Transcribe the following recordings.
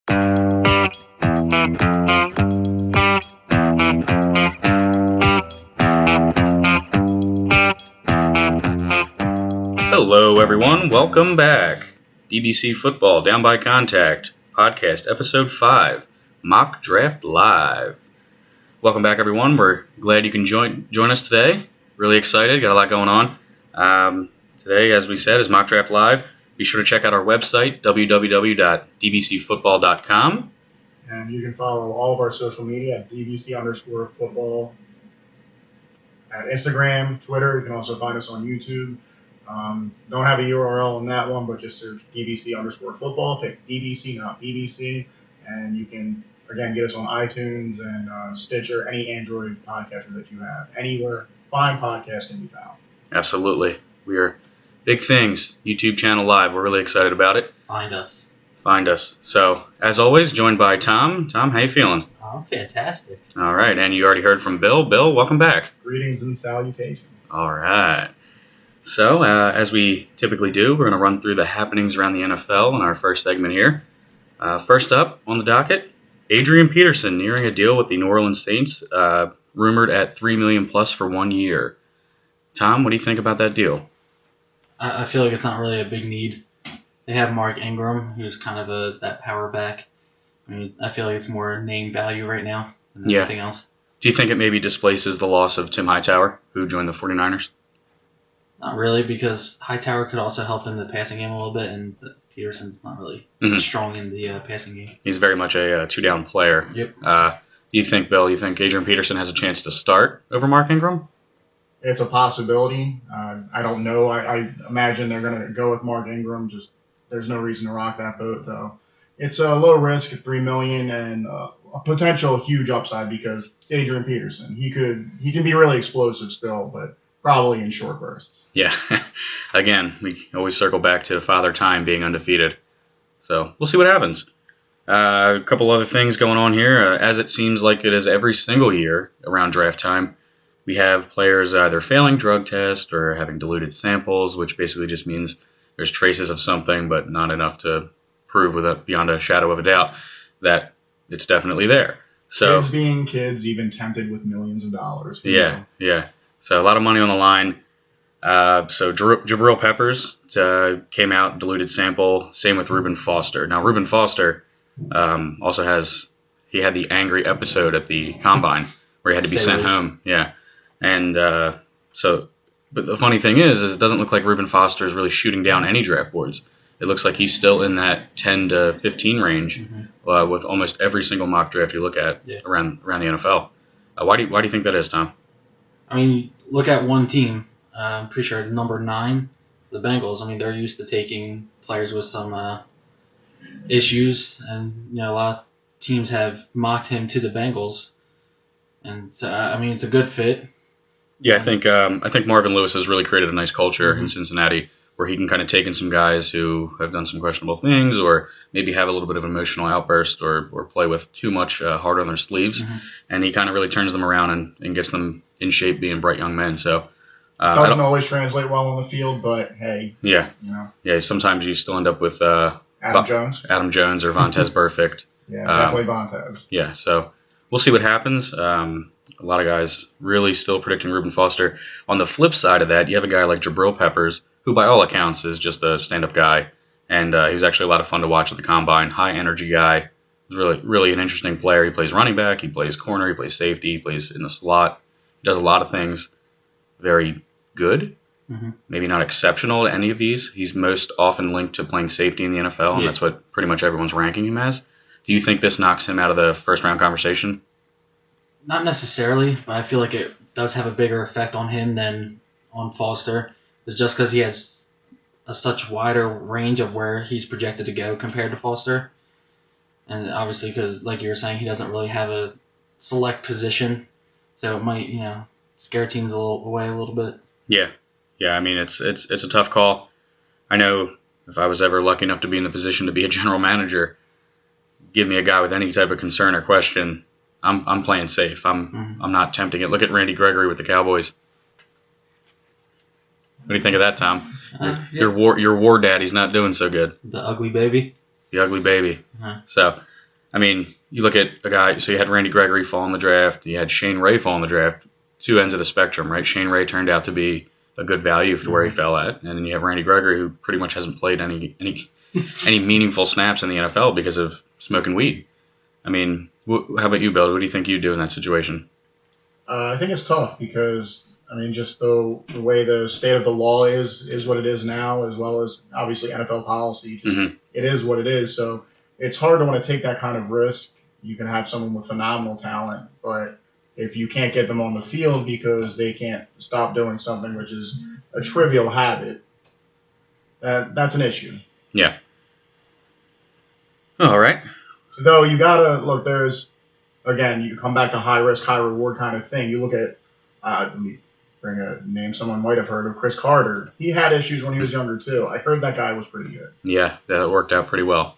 Hello, everyone. Welcome back. DBC Football Down by Contact Podcast, Episode 5, Mock Draft Live. Welcome back, everyone. We're glad you can join us today. Really excited. Got a lot going on. Today, as we said, is Mock Draft Live. Be sure to check out our website, www.dbcfootball.com. And you can follow all of our social media at DBC_football at Instagram, Twitter. You can also find us on YouTube. Don't have a URL on that one, but just search DBC_football. Pick DBC, not BBC. And you can, again, get us on iTunes and Stitcher, any Android podcatcher that you have. Anywhere fine podcasts can be found. Absolutely. We are big things. YouTube channel live. We're really excited about it. Find us. So, as always, joined by Tom. Tom, how you feeling? I'm fantastic. All right, and you already heard from Bill. Bill, welcome back. Greetings and salutations. All right. So, as we typically do, we're going to run through the happenings around the NFL in our first segment here. First up on the docket, Adrian Peterson nearing a deal with the New Orleans Saints, rumored at $3 million plus for 1 year. Tom, what do you think about that deal? I feel like it's not really a big need. They have Mark Ingram, who's kind of that power back. I mean, I feel like it's more name value right now than anything else. Do you think it maybe displaces the loss of Tim Hightower, who joined the 49ers? Not really, because Hightower could also help in the passing game a little bit, and Peterson's not really strong in the passing game. He's very much a two-down player. Yep. Do you think, Bill, Adrian Peterson has a chance to start over Mark Ingram? It's a possibility. I don't know. I imagine they're going to go with Mark Ingram. Just there's no reason to rock that boat, though. It's a low risk at $3 million and a potential huge upside because it's Adrian Peterson. He can be really explosive still, but probably in short bursts. Yeah. Again, we always circle back to Father Time being undefeated. So we'll see what happens. A couple other things going on here. As it seems like it is every single year around draft time, we have players either failing drug tests or having diluted samples, which basically just means there's traces of something, but not enough to prove beyond a shadow of a doubt that it's definitely there. So kids being kids, even tempted with millions of dollars. Yeah. So a lot of money on the line. So Jabril Peppers came out, diluted sample. Same with Reuben Foster. Now Reuben Foster also had the angry episode at the combine where he had to be sent home. Yeah, and but the funny thing is it doesn't look like Reuben Foster is really shooting down any draft boards. It looks like he's still in that 10 to 15 range with almost every single mock draft you look at around the NFL. Why do you think that is, Tom? I mean, look at one team. I'm pretty sure number 9, the Bengals. I mean, they're used to taking players with some issues, and a lot of teams have mocked him to the Bengals. And I mean, it's a good fit. Yeah, I think Marvin Lewis has really created a nice culture in Cincinnati where he can kind of take in some guys who have done some questionable things or maybe have a little bit of an emotional outburst or play with too much heart on their sleeves. And he kind of really turns them around and gets them in shape being bright young men. So doesn't always translate well on the field, but hey. Yeah. Sometimes you still end up with Adam Jones or Vontaze Burfict. Yeah, definitely Vontaze. Yeah, so we'll see what happens. A lot of guys really still predicting Reuben Foster. On the flip side of that, you have a guy like Jabril Peppers, who by all accounts is just a stand-up guy, and he was actually a lot of fun to watch at the combine. High-energy guy. He's really an interesting player. He plays running back, he plays corner, he plays safety, he plays in the slot. He does a lot of things very good. Maybe not exceptional to any of these. He's most often linked to playing safety in the NFL, and that's what pretty much everyone's ranking him as. Do you think this knocks him out of the first-round conversation? Not necessarily, but I feel like it does have a bigger effect on him than on Foster. It's just because he has a such wider range of where he's projected to go compared to Foster. And obviously because, like you were saying, he doesn't really have a select position. So it might, scare teams away a little bit. Yeah. I mean, it's a tough call. I know if I was ever lucky enough to be in the position to be a general manager, give me a guy with any type of concern or question, I'm playing safe. I'm not tempting it. Look at Randy Gregory with the Cowboys. What do you think of that, Tom? Your war daddy's not doing so good. The ugly baby. The ugly baby. So I mean, you look at a guy. So you had Randy Gregory fall in the draft. You had Shane Ray fall in the draft. Two ends of the spectrum, right? Shane Ray turned out to be a good value for where he fell at, and then you have Randy Gregory, who pretty much hasn't played any meaningful snaps in the NFL because of smoking weed. I mean, how about you, Bill? What do you think you'd do in that situation? I think it's tough because I mean, just the way the state of the law is what it is now, as well as obviously NFL policy. It is what it is. So it's hard to want to take that kind of risk. You can have someone with phenomenal talent, but if you can't get them on the field because they can't stop doing something which is a trivial habit, that's an issue. Yeah. All right. Though you gotta look, there's again, you come back to high risk, high reward kind of thing. You look at let me bring a name someone might have heard of, Chris Carter. He had issues when he was younger too. I heard that guy was pretty good. Yeah, that worked out pretty well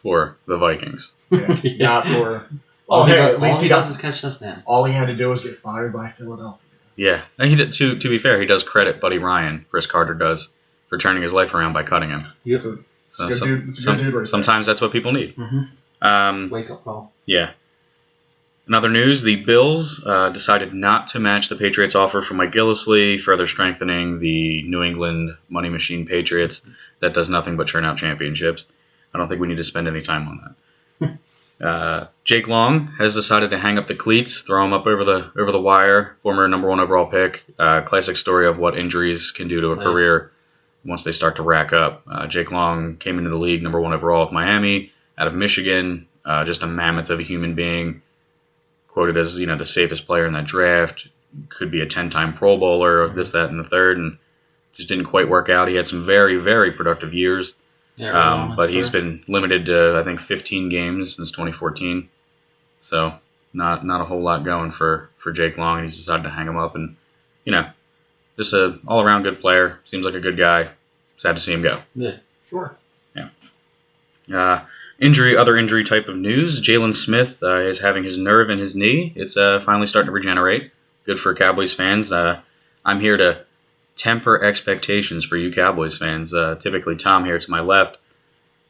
for the Vikings. Yeah, not for. All at least he does is catch touchdowns. All he had to do was get fired by Philadelphia. Yeah, and he did. To be fair, he does credit Buddy Ryan. Chris Carter does for turning his life around by cutting him. Yep. It's a good dude right sometimes that's what people need. Wake up call. Yeah. In other news, the Bills decided not to match the Patriots' offer for Mike Gillislee, further strengthening the New England money machine Patriots that does nothing but churn out championships. I don't think we need to spend any time on that. Jake Long has decided to hang up the cleats, throw him up over the wire. Former number 1 overall pick. Classic story of what injuries can do to a career once they start to rack up. Jake Long came into the league number 1 overall with Miami, out of Michigan. Just a mammoth of a human being. Quoted as the safest player in that draft. Could be a 10-time Pro Bowler, this, that, and the third, and just didn't quite work out. He had some very, very productive years. But he's been limited to, I think, 15 games since 2014. So not a whole lot going for Jake Long. He's decided to hang him up, and just a all-around good player. Seems like a good guy. Sad to see him go. Yeah, sure. Yeah. Other injury type of news. Jalen Smith is having his nerve in his knee. It's finally starting to regenerate. Good for Cowboys fans. I'm here to temper expectations for you Cowboys fans. Typically, Tom here to my left,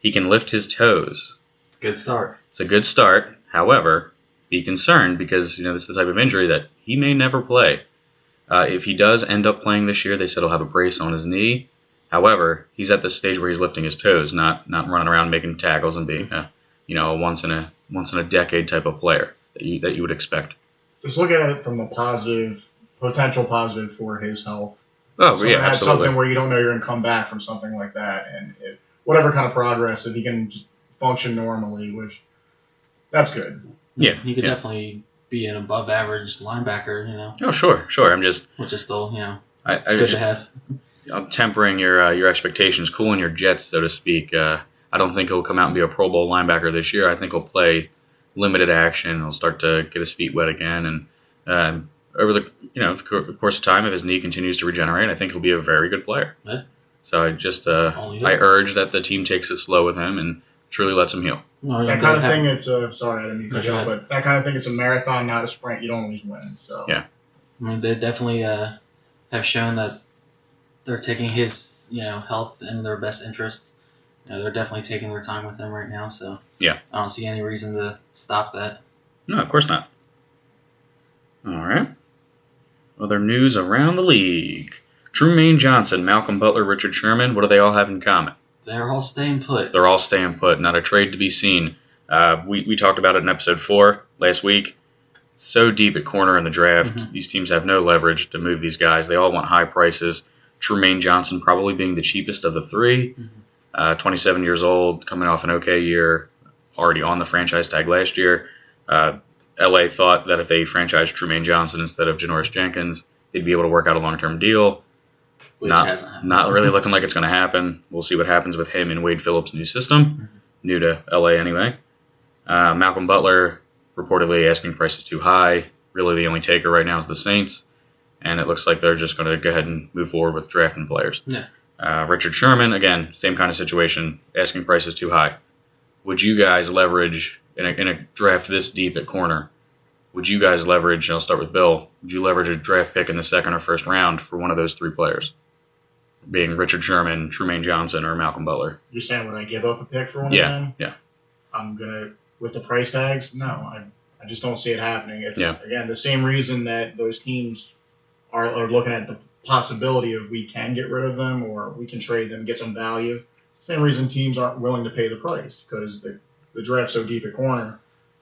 he can lift his toes. It's a good start. It's a good start. However, be concerned because this is the type of injury that he may never play. If he does end up playing this year, they said he'll have a brace on his knee. However, he's at the stage where he's lifting his toes, not running around making tackles and being a once in a decade type of player that you would expect. Just look at it from the potential positive for his health. Oh, so yeah, that's absolutely. Something where you don't know you're going to come back from something like that, and whatever kind of progress, if he can just function normally, which that's good. Yeah, he could definitely be an above-average linebacker. Oh, sure. I'm just, which is still good to have. I'm tempering your expectations, cooling your jets, so to speak. I don't think he'll come out and be a Pro Bowl linebacker this year. I think he'll play limited action. He'll start to get his feet wet again, and over the course of time, if his knee continues to regenerate, I think he'll be a very good player. Yeah. So I just I urge that the team takes it slow with him and truly lets him heal. That kind of thing, it's sorry, I didn't mean to cut you off, but that kind of thing, it's a marathon, not a sprint. You don't always win. So yeah, I mean, they definitely have shown that they're taking his health in their best interest. They're definitely taking their time with him right now. So yeah, I don't see any reason to stop that. No, of course not. All right. Other news around the league. Trumaine Johnson, Malcolm Butler, Richard Sherman, what do they all have in common? They're all staying put. They're all staying put, not a trade to be seen. We talked about it in episode 4 last week. So deep at corner in the draft. Mm-hmm. These teams have no leverage to move these guys. They all want high prices. Trumaine Johnson probably being the cheapest of the 3. Mm-hmm. 27 years old, coming off an okay year, already on the franchise tag last year. LA thought that if they franchised Trumaine Johnson instead of Janoris Jenkins, they'd be able to work out a long-term deal. Not really looking like it's going to happen. We'll see what happens with him in Wade Phillips' new system, new to LA anyway. Malcolm Butler reportedly asking prices too high. Really, the only taker right now is the Saints, and it looks like they're just going to go ahead and move forward with drafting players. Yeah. Richard Sherman, again, same kind of situation, asking prices too high. Would you guys leverage in a draft this deep at corner? Would you guys leverage? I'll start with Bill. Would you leverage a draft pick in the second or first round for one of those 3 players, being Richard Sherman, Trumaine Johnson, or Malcolm Butler? You're saying would I give up a pick for one of them? Yeah. I'm gonna with the price tags, no, I just don't see it happening. It's Yeah. again the same reason that those teams are looking at the possibility of we can get rid of them or we can trade them, get some value. Same reason teams aren't willing to pay the price because the draft's so deep at corner.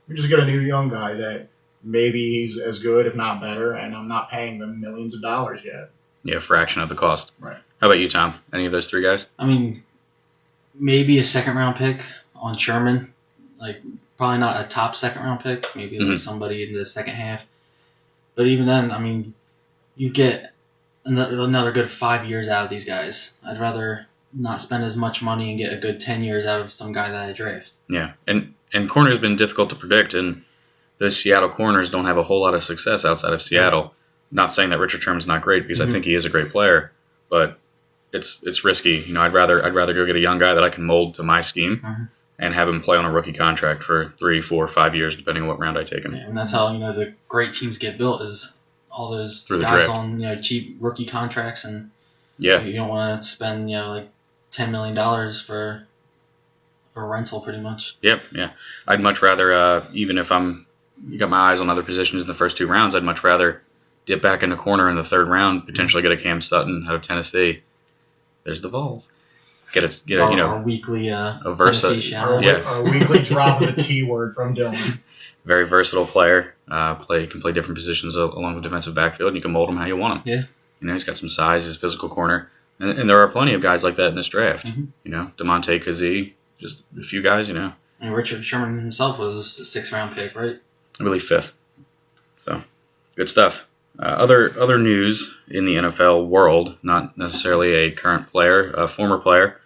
We just get a new young guy that maybe he's as good, if not better, and I'm not paying them millions of dollars yet. Yeah, fraction of the cost. Right. How about you, Tom? Any of those three guys? I mean, maybe a second round pick on Sherman. Like, probably not a top second round pick. Maybe like somebody in the second half. But even then, I mean, you get another good 5 years out of these guys. I'd rather not spend as much money and get a good 10 years out of some guy that I draft. Yeah, and corner has been difficult to predict, and the Seattle corners don't have a whole lot of success outside of Seattle. Not saying that Richard Sherman's not great because I think he is a great player, but it's risky. You know, I'd rather go get a young guy that I can mold to my scheme and have him play on a rookie contract for 3, 4, 5 years, depending on what round I take him. Yeah, and that's how the great teams get built is all those Through the guys draft. on cheap rookie contracts, and Yeah, you don't want to spend like $10 million for a rental, pretty much. yeah. I'd much rather, even if you got my eyes on other positions in the first 2 rounds, I'd much rather dip back in the corner in the 3rd round, potentially get a Cam Sutton out of Tennessee. There's the Vols. Get Our weekly Versa- Tennessee shout. Our weekly drop of the T word from Dylan. very versatile player. Can play different positions along the defensive backfield, and you can mold him how you want him. Yeah. You know, he's got some size, his physical corner, and there are plenty of guys like that in this draft. You know, DeMonte Kazee, just a few guys. You know, And Richard Sherman himself was a 6th round pick, right? I believe 5th. So, good stuff. Other news in the NFL world, not necessarily a current player, a former player.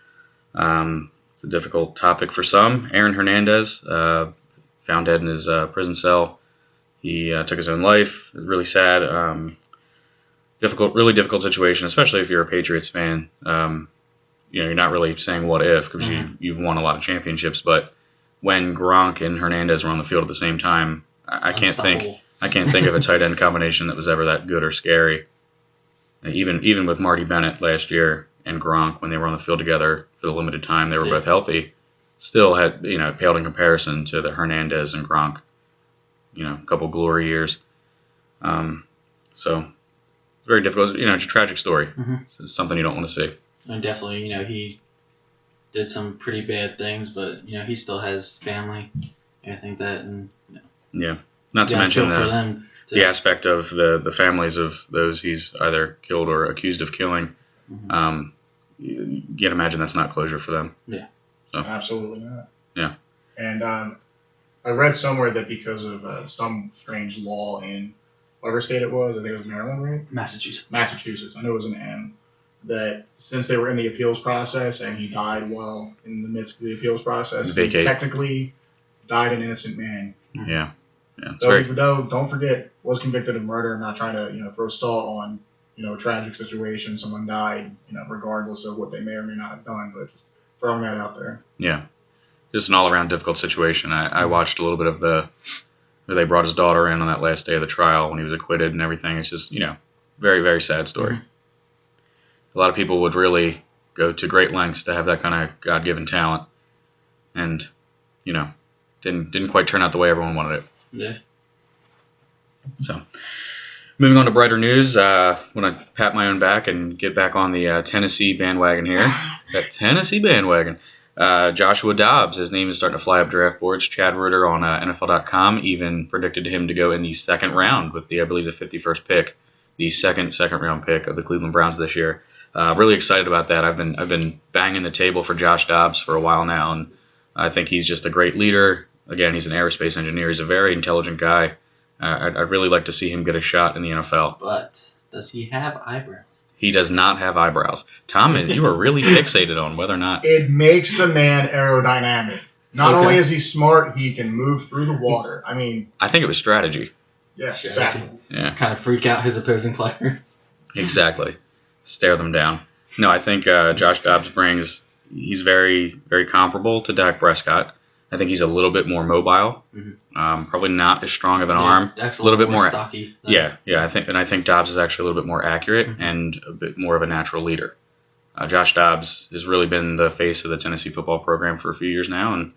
It's a difficult topic for some. Aaron Hernandez, found dead in his prison cell. He took his own life. Really sad. Really difficult situation, especially if you're a Patriots fan. You're not really saying what if because you've won a lot of championships. But when Gronk and Hernandez were on the field at the same time, I can't think of a tight end combination that was ever that good or scary. Even with Marty Bennett last year and Gronk when they were on the field together for the limited time they were both healthy, still had paled in comparison to the Hernandez and Gronk, a couple glory years. So it's very difficult. It's a tragic story. It's something you don't want to see. And definitely, he did some pretty bad things, but he still has family. I think that, and yeah, not to mention the aspect of the families of those he's either killed or accused of killing. You can't imagine that's not closure for them. Yeah. So. Absolutely not. Yeah. And I read somewhere that because of some strange law in whatever state it was, I think it was Maryland, right? Massachusetts. I know it was an M. That since they were in the appeals process and he died while in the midst of the appeals process, he technically died an innocent man. Yeah. Don't forget, was convicted of murder. I'm not trying to throw salt on a tragic situation. Someone died, regardless of what they may or may not have done, but just throwing that out there. Yeah, just an all-around difficult situation. I watched a little bit of where they brought his daughter in on that last day of the trial when he was acquitted and everything. It's just very, very sad story. A lot of people would really go to great lengths to have that kind of God-given talent, and didn't quite turn out the way everyone wanted it. Yeah. So, moving on to brighter news, I want to pat my own back and get back on the Tennessee bandwagon here. That Tennessee bandwagon. Joshua Dobbs, his name is starting to fly up draft boards. Chad Ritter on NFL.com even predicted him to go in the 2nd round with I believe the 51st pick, the second round pick of the Cleveland Browns this year. Really excited about that. I've been banging the table for Josh Dobbs for a while now, and I think he's just a great leader. Again, he's an aerospace engineer. He's a very intelligent guy. I'd really like to see him get a shot in the NFL. But does he have eyebrows? He does not have eyebrows. Tom, you are really fixated on whether or not. It makes the man aerodynamic. Not only is he smart, he can move through the water. I mean, I think it was strategy. Yeah, exactly. Yeah. Kind of freak out his opposing players. Exactly. Stare them down. No, I think Josh Dobbs he's very, very comparable to Dak Prescott. I think he's a little bit more mobile. Probably not as strong of an arm. Dak's a little bit more stocky. Yeah. I think Dobbs is actually a little bit more accurate and a bit more of a natural leader. Josh Dobbs has really been the face of the Tennessee football program for a few years now, and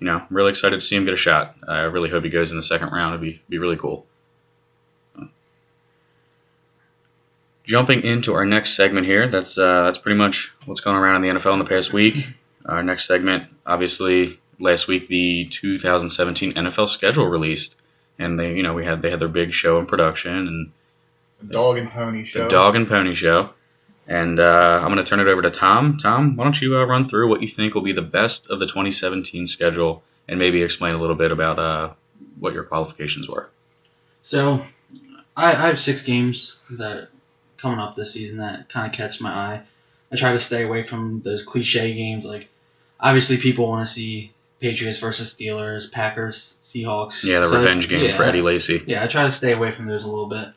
I'm really excited to see him get a shot. I really hope he goes in the second round. It'd be really cool. Jumping into our next segment here, that's pretty much what's going around in the NFL in the past week. Our next segment, obviously, last week the 2017 NFL schedule released, and they had their big show in production and The Dog and Pony Show. the Dog and Pony Show. And I'm going to turn it over to Tom. Tom, why don't you run through what you think will be the best of the 2017 schedule, and maybe explain a little bit about what your qualifications were. So, I have 6 games that coming up this season that kind of catch my eye. I try to stay away from those cliche games. Like, obviously, people want to see Patriots versus Steelers, Packers, Seahawks. Yeah, the revenge game for Eddie Lacy. Yeah, I try to stay away from those a little bit.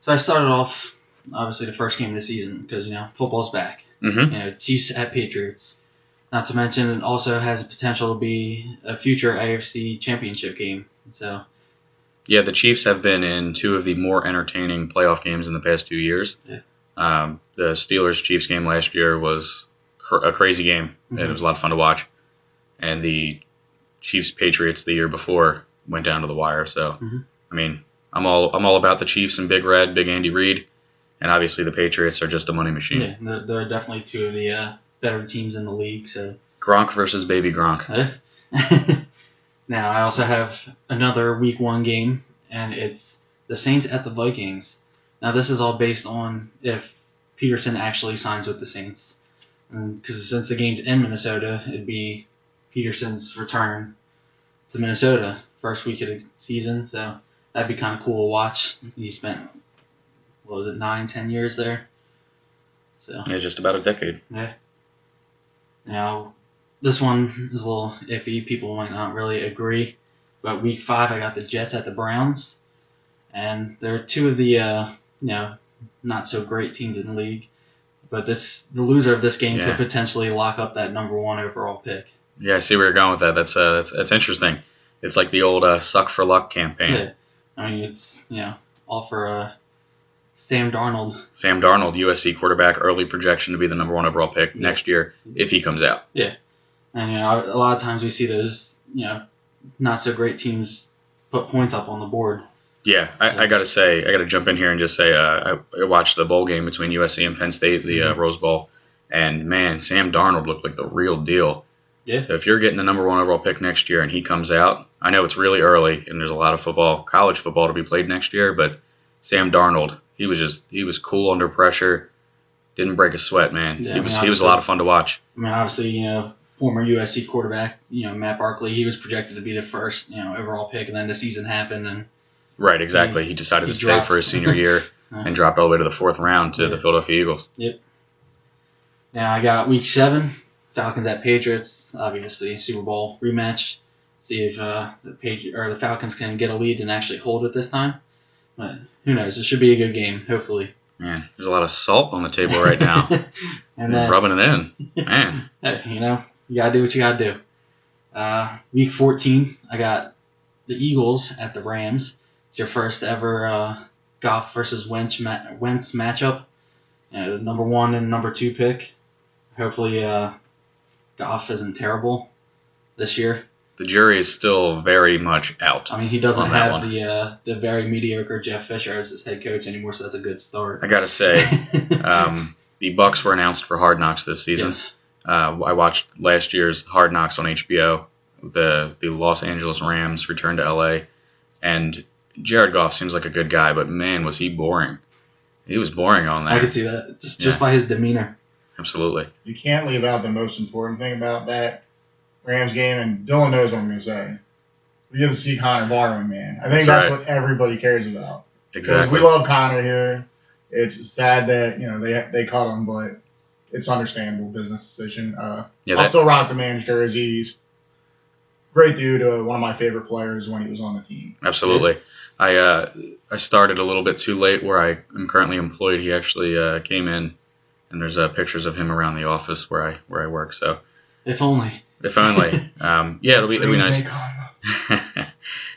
So I started off, obviously, the first game of the season because, football's back. Mm-hmm. Chiefs at Patriots. Not to mention, it also has potential to be a future AFC championship game. So. Yeah, the Chiefs have been in 2 of the more entertaining playoff games in the past 2 years. Yeah. The Steelers-Chiefs game last year was a crazy game, and it was a lot of fun to watch. And the Chiefs-Patriots the year before went down to the wire. So, I mean, I'm all about the Chiefs and Big Red, Big Andy Reid, and obviously the Patriots are just a money machine. Yeah, they're definitely 2 of the better teams in the league. So Gronk versus Baby Gronk. Now, I also have another Week 1 game, and it's the Saints at the Vikings. Now, this is all based on if Peterson actually signs with the Saints. Because since the game's in Minnesota, it'd be Peterson's return to Minnesota first week of the season, so that'd be kind of cool to watch. He spent, 9-10 years there? So Yeah, just about a decade. yeah. Now, this one is a little iffy. People might not really agree. But Week 5, I got the Jets at the Browns. And they're 2 of the, not so great teams in the league. But the loser of this game could potentially lock up that number 1 overall pick. Yeah, I see where you're going with that. That's interesting. It's like the old suck for luck campaign. Yeah. I mean, it's, all for Sam Darnold. Sam Darnold, USC quarterback, early projection to be the number 1 overall pick next year if he comes out. Yeah. And, a lot of times we see those, not so great teams put points up on the board. Yeah, I got to jump in here and just say I watched the bowl game between USC and Penn State, the Rose Bowl, and man, Sam Darnold looked like the real deal. Yeah. So if you're getting the number 1 overall pick next year and he comes out, I know it's really early and there's a lot of college football to be played next year, but Sam Darnold, he was cool under pressure, didn't break a sweat, man. Yeah, he was a lot of fun to watch. I mean, obviously, former USC quarterback, Matt Barkley, he was projected to be the first, overall pick, and then the season happened, and right, exactly. He decided to stay for his senior year and dropped all the way to the 4th round to the Philadelphia Eagles. Yep. Now I got Week 7, Falcons at Patriots, obviously Super Bowl rematch. See if the Falcons can get a lead and actually hold it this time. But who knows? It should be a good game, hopefully. Man, there's a lot of salt on the table right now. And then, rubbing it in. Man. Hey, you gotta do what you gotta do. Week 14, I got the Eagles at the Rams. It's your first ever Goff versus Wentz matchup. The number 1 and number 2 pick. Hopefully, Goff isn't terrible this year. The jury is still very much out. I mean, he doesn't have the very mediocre Jeff Fisher as his head coach anymore, so that's a good start. I gotta say, the Bucks were announced for Hard Knocks this season. Yes. I watched last year's Hard Knocks on HBO. The Los Angeles Rams returned to LA, and Jared Goff seems like a good guy, but man, was he boring. He was boring on there. I could see that, just by his demeanor. Absolutely. You can't leave out the most important thing about that Rams game, and Dylan knows what I'm going to say. We get to see Connor Barwin, man. I think that's what everybody cares about. Exactly. We love Connor here. It's sad that they cut him, but it's understandable business decision. I'll still rock the man's jersey. He's great dude. One of my favorite players when he was on the team. Absolutely. I started a little bit too late where I am currently employed. He actually came in, and there's pictures of him around the office where I work. So if only. If only. It'll be nice.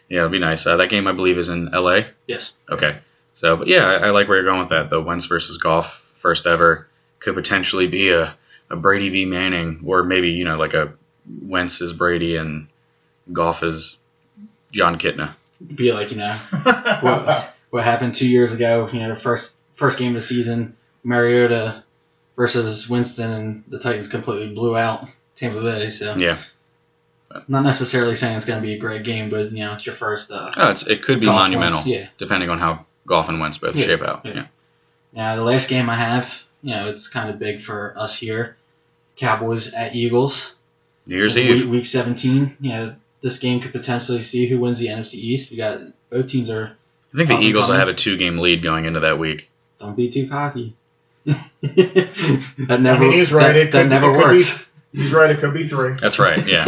It'll be nice. That game, I believe, is in L.A.? Yes. Okay. So, but yeah, I like where you're going with that, though. Wentz versus Goff, first ever, could potentially be a Brady v. Manning, or maybe, like a Wentz is Brady and Goff is John Kitna. Be like, what happened 2 years ago, the first game of the season, Mariota versus Winston, and the Titans completely blew out Tampa Bay. So Yeah. not necessarily saying it's going to be a great game, but it's your first. It could be Goff monumental, Wentz, depending on how Goff and Wentz both shape out. Yeah. Now the last game I have, it's kind of big for us here. Cowboys at Eagles. New Year's Eve. Week 17. This game could potentially see who wins the NFC East. Both teams are. I think the Eagles will have a 2-game lead going into that week. Don't be too cocky. That never. He's right. That never works. He's right. It could be 3. That's right. Yeah,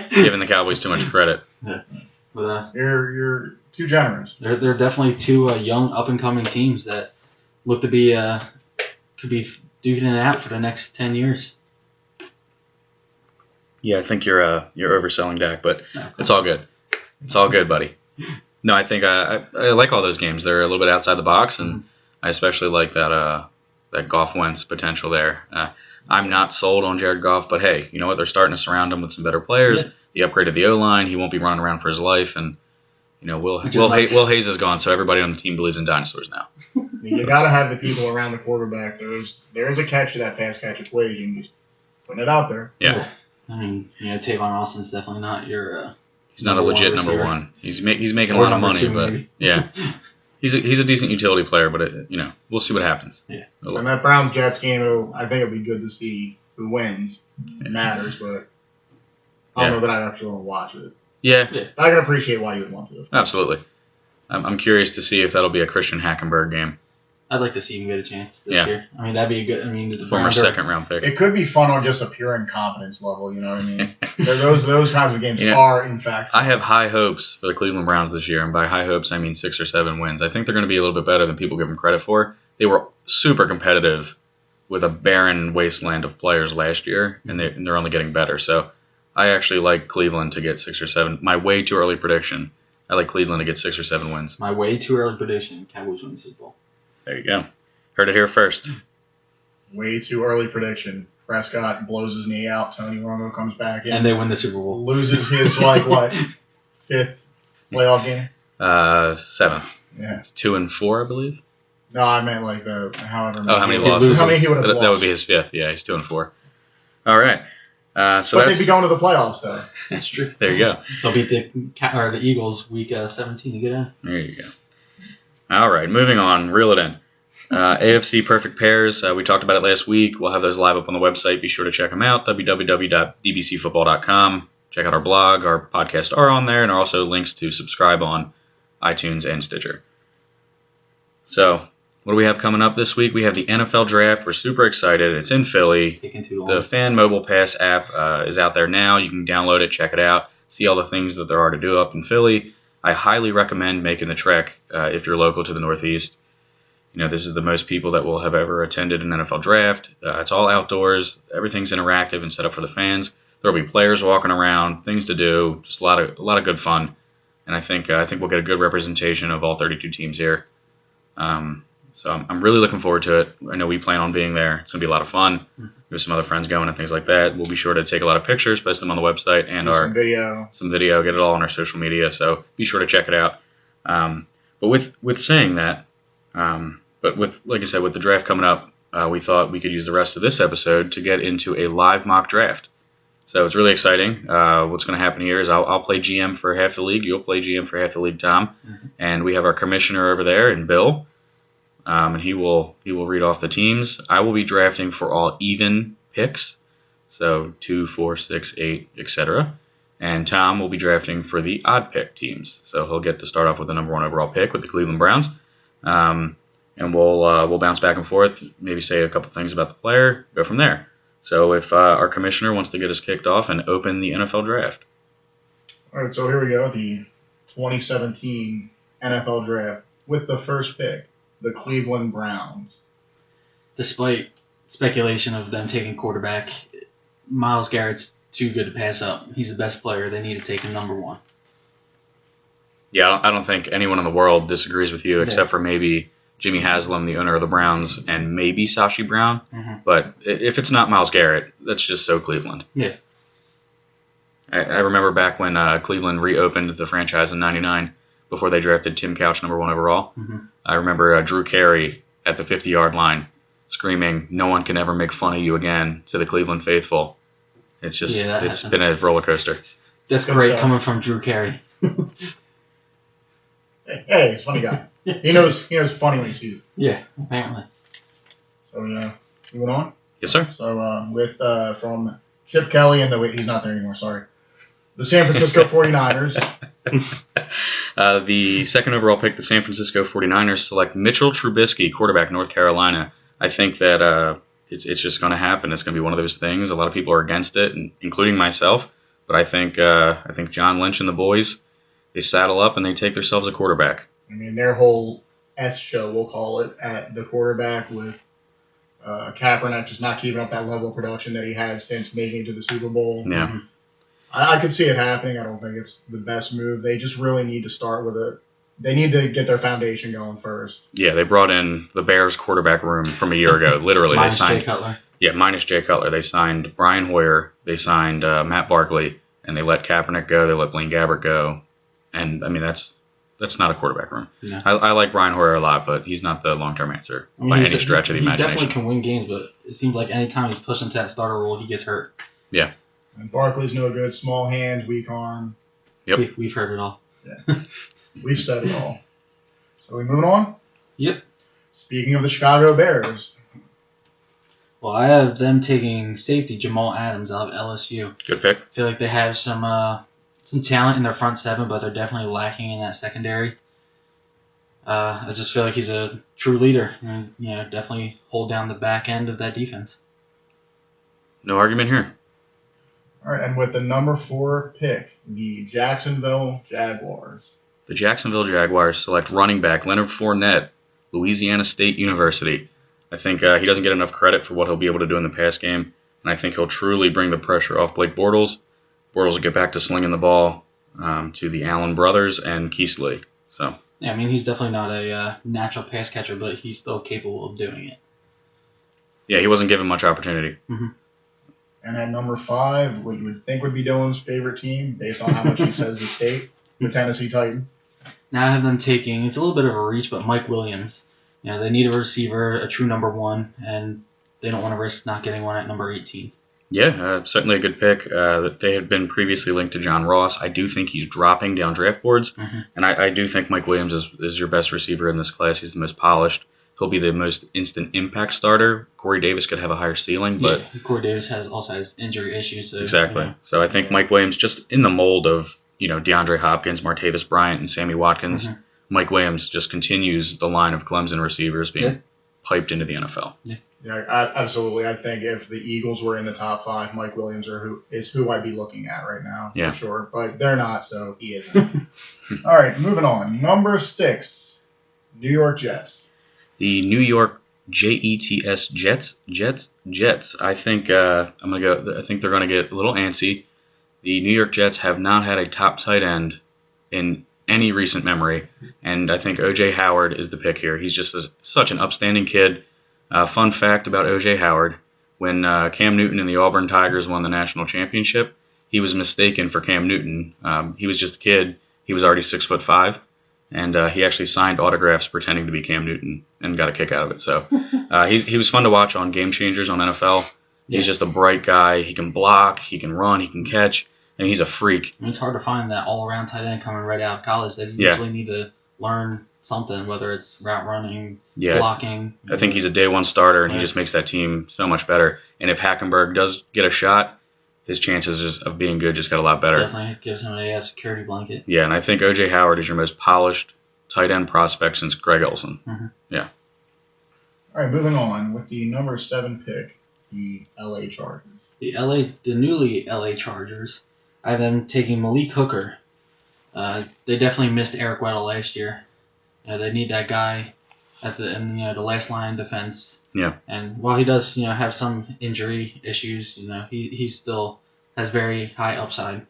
giving the Cowboys too much credit. Yeah. But, You're too generous. They're definitely two young, up and coming teams that look to be could be duking it out for the next 10 years. Yeah, I think you're overselling Dak, but it's all good. It's all good, buddy. No, I think I like all those games. They're a little bit outside the box, and I especially like that Goff Wentz potential there. I'm not sold on Jared Goff, but hey, you know what? They're starting to surround him with some better players. Yeah. He upgraded the O-line. He won't be running around for his life, and Will Hayes is gone, so everybody on the team believes in dinosaurs now. You got to have the people around the quarterback. There is a catch to that pass catch equation. Just putting it out there. Yeah. I mean, Tavon Austin's definitely not your. He's not a legit number one. He's making a lot of money, but yeah, he's a decent utility player. But we'll see what happens. Yeah. And that Browns Jets game, I think it'll be good to see who wins. It matters, but I don't know that I'd actually want to watch it. Yeah. I can appreciate why you would want to. Absolutely. I'm curious to see if that'll be a Christian Hackenberg game. I'd like to see him get a chance this year. I mean, that'd be a good. The former second-round pick. It could be fun on just a pure incompetence level. You know what I mean? those kinds of games are, in fact. I have high hopes for the Cleveland Browns this year, and by high hopes I mean 6 or 7 wins. I think they're going to be a little bit better than people give them credit for. They were super competitive with a barren wasteland of players last year, and they're only getting better. So I actually like Cleveland to get 6 or 7. My way too early prediction. I like Cleveland to get 6 or 7 wins. My way too early prediction: Cowboys win the Super Bowl. There you go. Heard it here first. Way too early prediction. Prescott blows his knee out. Tony Romo comes back in. And they win the Super Bowl. Loses his, 5th playoff game? 7th. Yeah. 2-4, I believe. No, I meant however many. How many losses? How many he would have lost. That would be his 5th. Yeah, he's 2-4. All right. But they'd be going to the playoffs, though. That's true. There you go. They'll beat the Eagles week 17 to get in. There you go. All right, moving on. Reel it in. AFC Perfect Pairs. We talked about it last week. We'll have those live up on the website. Be sure to check them out, www.dbcfootball.com. Check out our blog. Our podcasts are on there, and are also links to subscribe on iTunes and Stitcher. So, what do we have coming up this week? We have the NFL Draft. We're super excited. It's in Philly. It's taking too long. The Fan Mobile Pass app is out there now. You can download it, check it out, see all the things that there are to do up in Philly. I highly recommend making the trek if you're local to the Northeast. This is the most people that will have ever attended an NFL draft. It's all outdoors. Everything's interactive and set up for the fans. There will be players walking around, things to do, just a lot of good fun. And I think we'll get a good representation of all 32 teams here. So I'm really looking forward to it. I know we plan on being there. It's going to be a lot of fun. There's some other friends going and things like that. We'll be sure to take a lot of pictures, post them on the website and some video, get it all on our social media. So be sure to check it out. But with saying that, but like I said, with the draft coming up, we thought we could use the rest of this episode to get into a live mock draft. So it's really exciting. What's going to happen here is I'll play GM for half the league. You'll play GM for half the league, Tom. And we have our commissioner over there, and Bill. And he will read off the teams. I will be drafting for all even picks, so 2, 4, 6, 8, etc. And Tom will be drafting for the odd pick teams. So he'll get to start off with the number 1 overall pick with the Cleveland Browns. And we'll bounce back and forth, maybe say a couple things about the player, go from there. So if our commissioner wants to get us kicked off and open the NFL draft. All right, so here we go, the 2017 NFL draft with the first pick. The Cleveland Browns. Despite speculation of them taking quarterback, Myles Garrett's too good to pass up. He's the best player. They need to take him number 1. Yeah, I don't think anyone in the world disagrees with you, except for maybe Jimmy Haslam, the owner of the Browns, and maybe Sashi Brown. But if it's not Myles Garrett, that's just so Cleveland. Yeah. I remember back when Cleveland reopened the franchise in '99 before they drafted Tim Couch number 1 overall. Mm-hmm. I remember Drew Carey at the 50-yard line screaming, "No one can ever make fun of you again," to the Cleveland faithful. It's just, it's been a roller coaster. That's great coming from Drew Carey. Hey, he's a funny guy. He knows funny when he sees it. Yeah, apparently. So moving on. Yes, sir. So with from Chip Kelly and he's not there anymore. Sorry, the San Francisco 49ers. The second overall pick, the San Francisco 49ers select Mitchell Trubisky, quarterback, North Carolina. I think that it's just going to happen. It's going to be one of those things. A lot of people are against it, including myself. But I think John Lynch and the boys, they saddle up and they take themselves a quarterback. I mean, their whole S show, we'll call it, at the quarterback with Kaepernick just not keeping up that level of production that he had since making it to the Super Bowl. Yeah. I could see it happening. I don't think it's the best move. They just really need to start with they need to get their foundation going first. Yeah, they brought in the Bears quarterback room from a year ago. Literally, minus they signed Jay Cutler. Yeah, minus Jay Cutler. They signed Brian Hoyer. They signed Matt Barkley, and they let Kaepernick go. They let Blaine Gabbert go, and I mean that's not a quarterback room. No. I like Brian Hoyer a lot, but he's not the long-term answer by any stretch of the imagination. He definitely can win games, but it seems like anytime he's pushed into that starter role, he gets hurt. Yeah. And Barkley's no good. Small hands, weak arm. Yep. We've heard it all. Yeah. We've said it all. So we moving on? Yep. Speaking of the Chicago Bears. Well, I have them taking safety Jamal Adams out of LSU. Good pick. I feel like they have some talent in their front seven, but they're definitely lacking in that secondary. I just feel like he's a true leader, and definitely hold down the back end of that defense. No argument here. All right, and with the number 4 pick, the Jacksonville Jaguars. The Jacksonville Jaguars select running back Leonard Fournette, Louisiana State University. I think he doesn't get enough credit for what he'll be able to do in the pass game, and I think he'll truly bring the pressure off Blake Bortles. Bortles will get back to slinging the ball to the Allen brothers and Keasley. So yeah, I mean he's definitely not a natural pass catcher, but he's still capable of doing it. Yeah, he wasn't given much opportunity. Mm-hmm. And at number 5, what you would think would be Dylan's favorite team, based on how much he says the state, the Tennessee Titans. Now I have them taking, it's a little bit of a reach, but Mike Williams. They need a receiver, a true number 1, and they don't want to risk not getting one at number 18. Yeah, certainly a good pick. They had been previously linked to John Ross. I do think he's dropping down draft boards, and I do think Mike Williams is your best receiver in this class. He's the most polished. He'll be the most instant impact starter. Corey Davis could have a higher ceiling, but Corey Davis also has injury issues. So, exactly. So I think Mike Williams, just in the mold of DeAndre Hopkins, Martavis Bryant, and Sammy Watkins, Mike Williams just continues the line of Clemson receivers being piped into the NFL. Yeah, absolutely. I think if the Eagles were in the top 5, Mike Williams is who I'd be looking at right now, for sure. But they're not, so he isn't. All right, moving on. Number 6, New York Jets. The New York Jets Jets. I think I think they're gonna get a little antsy. The New York Jets have not had a top tight end in any recent memory, and I think O.J. Howard is the pick here. He's just such an upstanding kid. Fun fact about O.J. Howard: when Cam Newton and the Auburn Tigers won the national championship, he was mistaken for Cam Newton. He was just a kid. He was already 6'5". And he actually signed autographs pretending to be Cam Newton and got a kick out of it. So he was fun to watch on Game Changers on NFL. He's just a bright guy. He can block, he can run, he can catch, and he's a freak. I mean, it's hard to find that all-around tight end coming right out of college. They usually need to learn something, whether it's route running, blocking. I think he's a day one starter, and he just makes that team so much better. And if Hackenberg does get a shot, his chances of being good just got a lot better. Definitely gives him a security blanket. Yeah, and I think O.J. Howard is your most polished tight end prospect since Greg Olsen. Yeah. All right, moving on with the number 7 pick, the L.A. Chargers. The newly L.A. Chargers. I have them taking Malik Hooker. They definitely missed Eric Weddle last year. They need that guy in the last line of defense. Yeah. And while he does, have some injury issues, he still has very high upside.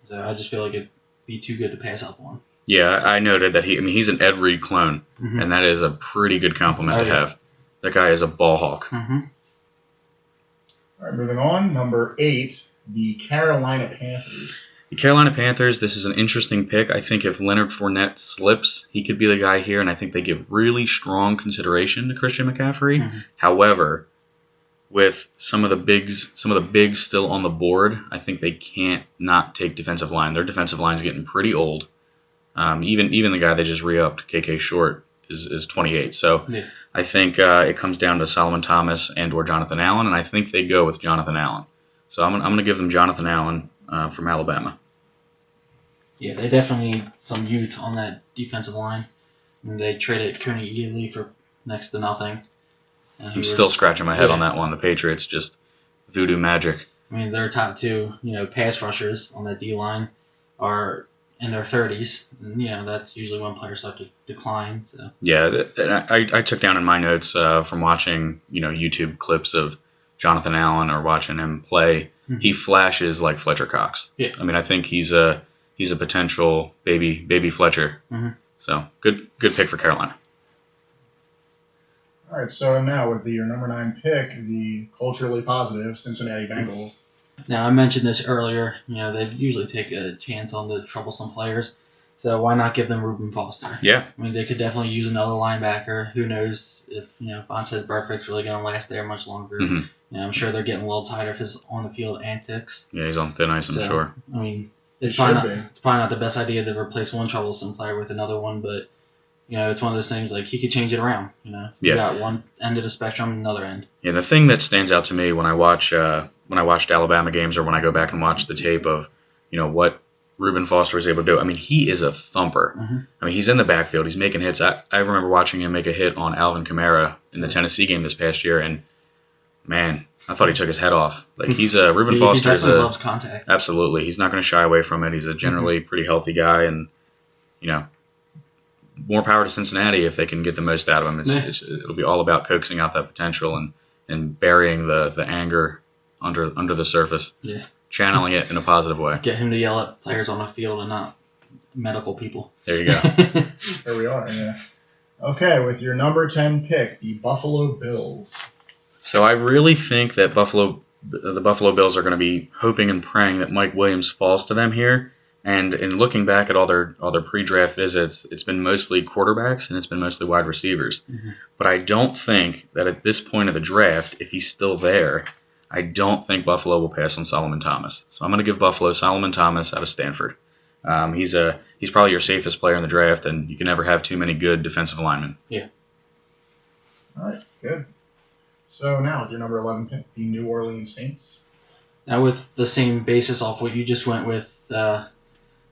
So I just feel like it'd be too good to pass up on. Yeah, I noted that he's an Ed Reed clone, and that is a pretty good compliment to have. That guy is a ball hawk. All right, moving on. Number 8, the Carolina Panthers. The Carolina Panthers, this is an interesting pick. I think if Leonard Fournette slips, he could be the guy here, and I think they give really strong consideration to Christian McCaffrey. Mm-hmm. However, with some of the bigs still on the board, I think they can't not take defensive line. Their defensive line is getting pretty old. Even the guy they just re-upped, KK Short, is 28. So Yeah. I think it comes down to Solomon Thomas and or Jonathan Allen, and I think they go with Jonathan Allen. So I'm going to give them Jonathan Allen from Alabama. Yeah, they definitely need some youth on that defensive line. And they traded Coney Ely for next to nothing. And I'm still scratching my head on that one. The Patriots just voodoo magic. I mean, their top two, pass rushers on that D line are in their 30s. And, that's usually when players start to decline. So. Yeah, I took down in my notes from watching, YouTube clips of Jonathan Allen or watching him play. Mm-hmm. He flashes like Fletcher Cox. Yeah. I mean, I think he's a potential baby Fletcher. Mm-hmm. So good pick for Carolina. All right, so now with your number 9 pick, the culturally positive Cincinnati Bengals. Now, I mentioned this earlier. They usually take a chance on the troublesome players. So why not give them Reuben Foster? Yeah. I mean, they could definitely use another linebacker. Who knows if, Vontaze Burfict's really going to last there much longer. Mm-hmm. I'm sure they're getting a little tired of his on-the-field antics. Yeah, he's on thin ice, I'm sure. I mean, it's probably not the best idea to replace one troublesome player with another one, but, it's one of those things, like, he could change it around, You got one end of the spectrum and another end. Yeah, the thing that stands out to me when I watched Alabama games or when I go back and watch the tape of, what Reuben Foster was able to do. I mean, he is a thumper. Mm-hmm. I mean, he's in the backfield. He's making hits. I remember watching him make a hit on Alvin Kamara in the Tennessee game this past year, and, man, I thought he took his head off. Like, he's Reuben Foster is loves contact. Absolutely. He's not going to shy away from it. He's a generally pretty healthy guy, and, more power to Cincinnati if they can get the most out of him. It'll be all about coaxing out that potential and burying the anger under the surface. Yeah. Channeling it in a positive way. Get him to yell at players on the field and not medical people. There you go. There we are, yeah. Okay, with your number 10 pick, the Buffalo Bills. So I really think that the Buffalo Bills are going to be hoping and praying that Mike Williams falls to them here. And in looking back at all their pre-draft visits, it's been mostly quarterbacks and it's been mostly wide receivers. Mm-hmm. But I don't think that at this point of the draft, if he's still there, I don't think Buffalo will pass on Solomon Thomas. So I'm going to give Buffalo Solomon Thomas out of Stanford. He's probably your safest player in the draft, and you can never have too many good defensive linemen. Yeah. All right, good. So now with your number 11 pick, the New Orleans Saints. Now with the same basis off what you just went with,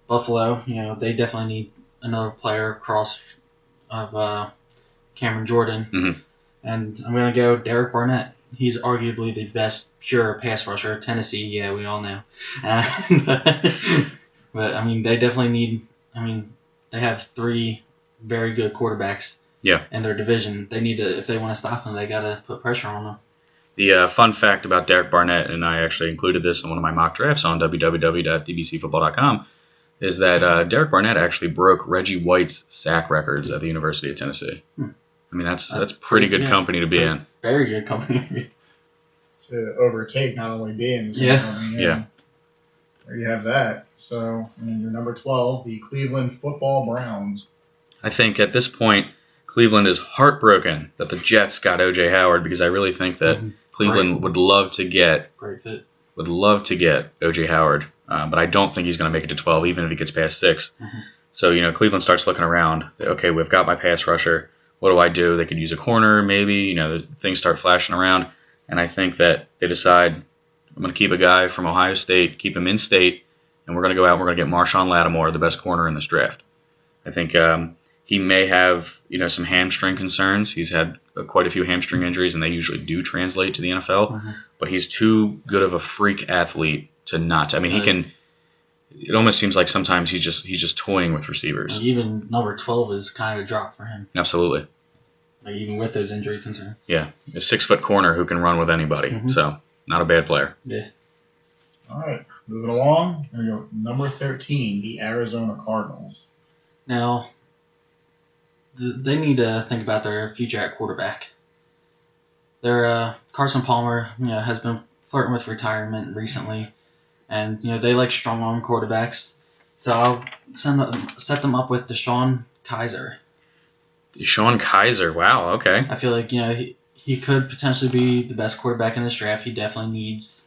Buffalo, they definitely need another player across of Cameron Jordan. Mm-hmm. And I'm going to go Derek Barnett. He's arguably the best pure pass rusher. Tennessee, yeah, we all know. But, I mean, they definitely need – they have 3 very good quarterbacks in their division. They need to – if they want to stop them, they got to put pressure on them. The fun fact about Derek Barnett, and I actually included this in one of my mock drafts on www.dbcfootball.com, is that Derek Barnett actually broke Reggie White's sack records at the University of Tennessee. I mean, that's pretty good company to be in. Very good company. To overtake not only being the company. Yeah. There you have that. So, your number 12, the Cleveland Football Browns. I think at this point, Cleveland is heartbroken that the Jets got O.J. Howard because I really think that Cleveland would love to get O.J. Howard, but I don't think he's going to make it to 12, even if he gets past 6. Mm-hmm. So, Cleveland starts looking around. Okay, we've got my pass rusher. What do I do? They could use a corner, maybe. Things start flashing around. And I think that they decide, I'm going to keep a guy from Ohio State, keep him in state, and we're going to go out and we're going to get Marshawn Lattimore, the best corner in this draft. I think he may have, some hamstring concerns. He's had quite a few hamstring injuries, and they usually do translate to the NFL. Mm-hmm. But he's too good of a freak athlete to not. I mean, he can. It almost seems like sometimes he's just toying with receivers. And even number 12 is kind of a drop for him. Absolutely. Like even with those injury concerns. Yeah, a 6-foot corner who can run with anybody. Mm-hmm. So not a bad player. Yeah. All right, moving along. Here we go. Number 13, the Arizona Cardinals. Now, they need to think about their future at quarterback. Their Carson Palmer, has been flirting with retirement recently. and they like strong arm quarterbacks. So I'll set them up with Deshaun Kaiser. DeShone Kizer. Wow. Okay. I feel like he could potentially be the best quarterback in this draft. He definitely needs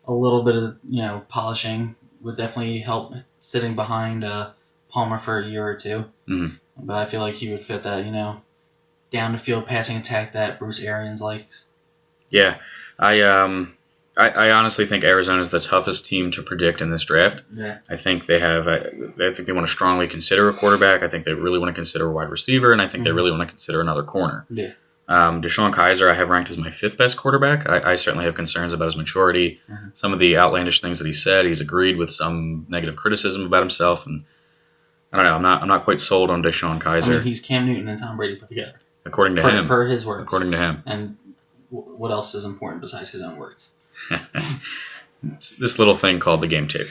a little bit of polishing. Would definitely help sitting behind Palmer for a year or two. Mm-hmm. But I feel like he would fit that down the field passing attack that Bruce Arians likes. Yeah. I honestly think Arizona is the toughest team to predict in this draft. Yeah. I think they have. I think they want to strongly consider a quarterback. I think they really want to consider a wide receiver, and I think they really want to consider another corner. Yeah. DeShone Kizer, I have ranked as my 5th best quarterback. I certainly have concerns about his maturity. Mm-hmm. Some of the outlandish things that he said. He's agreed with some negative criticism about himself, and I don't know. I'm not quite sold on DeShone Kizer. I mean, he's Cam Newton and Tom Brady put together. According to him. Per his words. According to him. And what else is important besides his own words? This little thing called the game tape.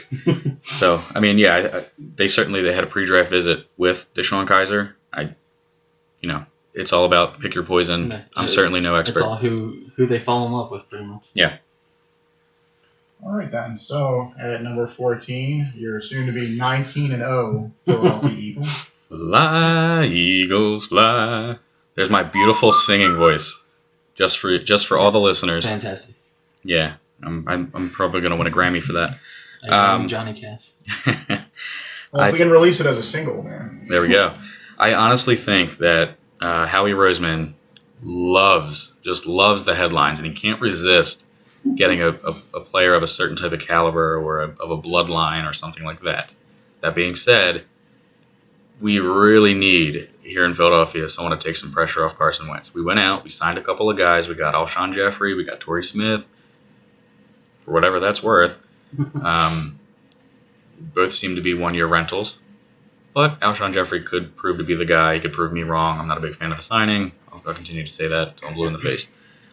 So, I mean, yeah, they had a pre-draft visit with DeShone Kizer. It's all about pick your poison. Yeah, I'm certainly no expert. It's all who they fall in love with, pretty much. Yeah. All right, then. So, at number 14, your soon-to-be 19-0 Philadelphia Eagles. Fly, Eagles, fly. There's my beautiful singing voice, just for all the listeners. Fantastic. Yeah, I'm probably gonna win a Grammy for that. Johnny Cash. Well, if we can release it as a single, man. There we go. I honestly think that Howie Roseman loves the headlines, and he can't resist getting a player of a certain type of caliber or of a bloodline or something like that. That being said, we really need here in Philadelphia someone to take some pressure off Carson Wentz. We went out, we signed a couple of guys. We got Alshon Jeffrey, we got Torrey Smith, for whatever that's worth. Both seem to be one-year rentals. But Alshon Jeffrey could prove to be the guy. He could prove me wrong. I'm not a big fan of the signing. I'll continue to say that until I'm blue in the face.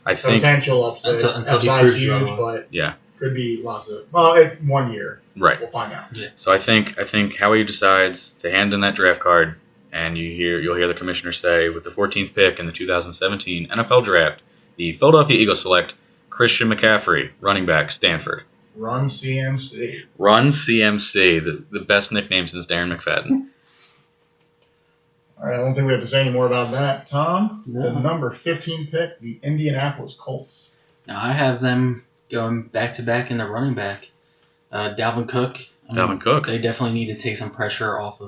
I think potential upside. Until he Upside's proves huge, wrong. but yeah, could be lots of. Well, 1 year. right. We'll find out. Yeah. So I think Howie decides to hand in that draft card, and you'll hear the commissioner say, with the 14th pick in the 2017 NFL Draft, the Philadelphia Eagles select Christian McCaffrey, running back, Stanford. Run CMC. Run CMC, the best nickname since Darren McFadden. All right, I don't think we have to say any more about that. Tom, No. the number 15 pick, the Indianapolis Colts. Now I have them going back to back in the running back. Dalvin Cook. Dalvin Cook. They definitely need to take some pressure off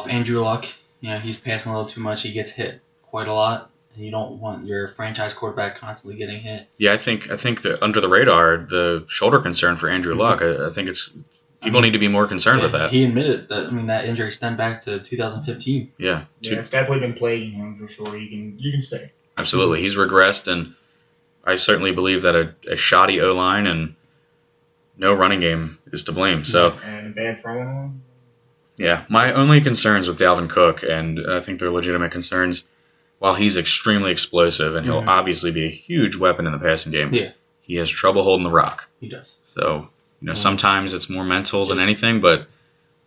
Andrew Luck. He's passing a little too much. He gets hit quite a lot, and you don't want your franchise quarterback constantly getting hit. Yeah, I think that under the radar, the shoulder concern for Andrew Luck. I think it's people need to be more concerned with that. He admitted that. That injury stemmed back to 2015. Yeah, It's definitely been plaguing him for sure. You can stay. absolutely. He's regressed, and I certainly believe that a shoddy O-line and no running game is to blame. So And bad throwing. yeah, my only concerns with Dalvin Cook, and I think they're legitimate concerns. While he's extremely explosive and he'll obviously be a huge weapon in the passing game, he has trouble holding the rock. He does. So sometimes it's more mental than anything, but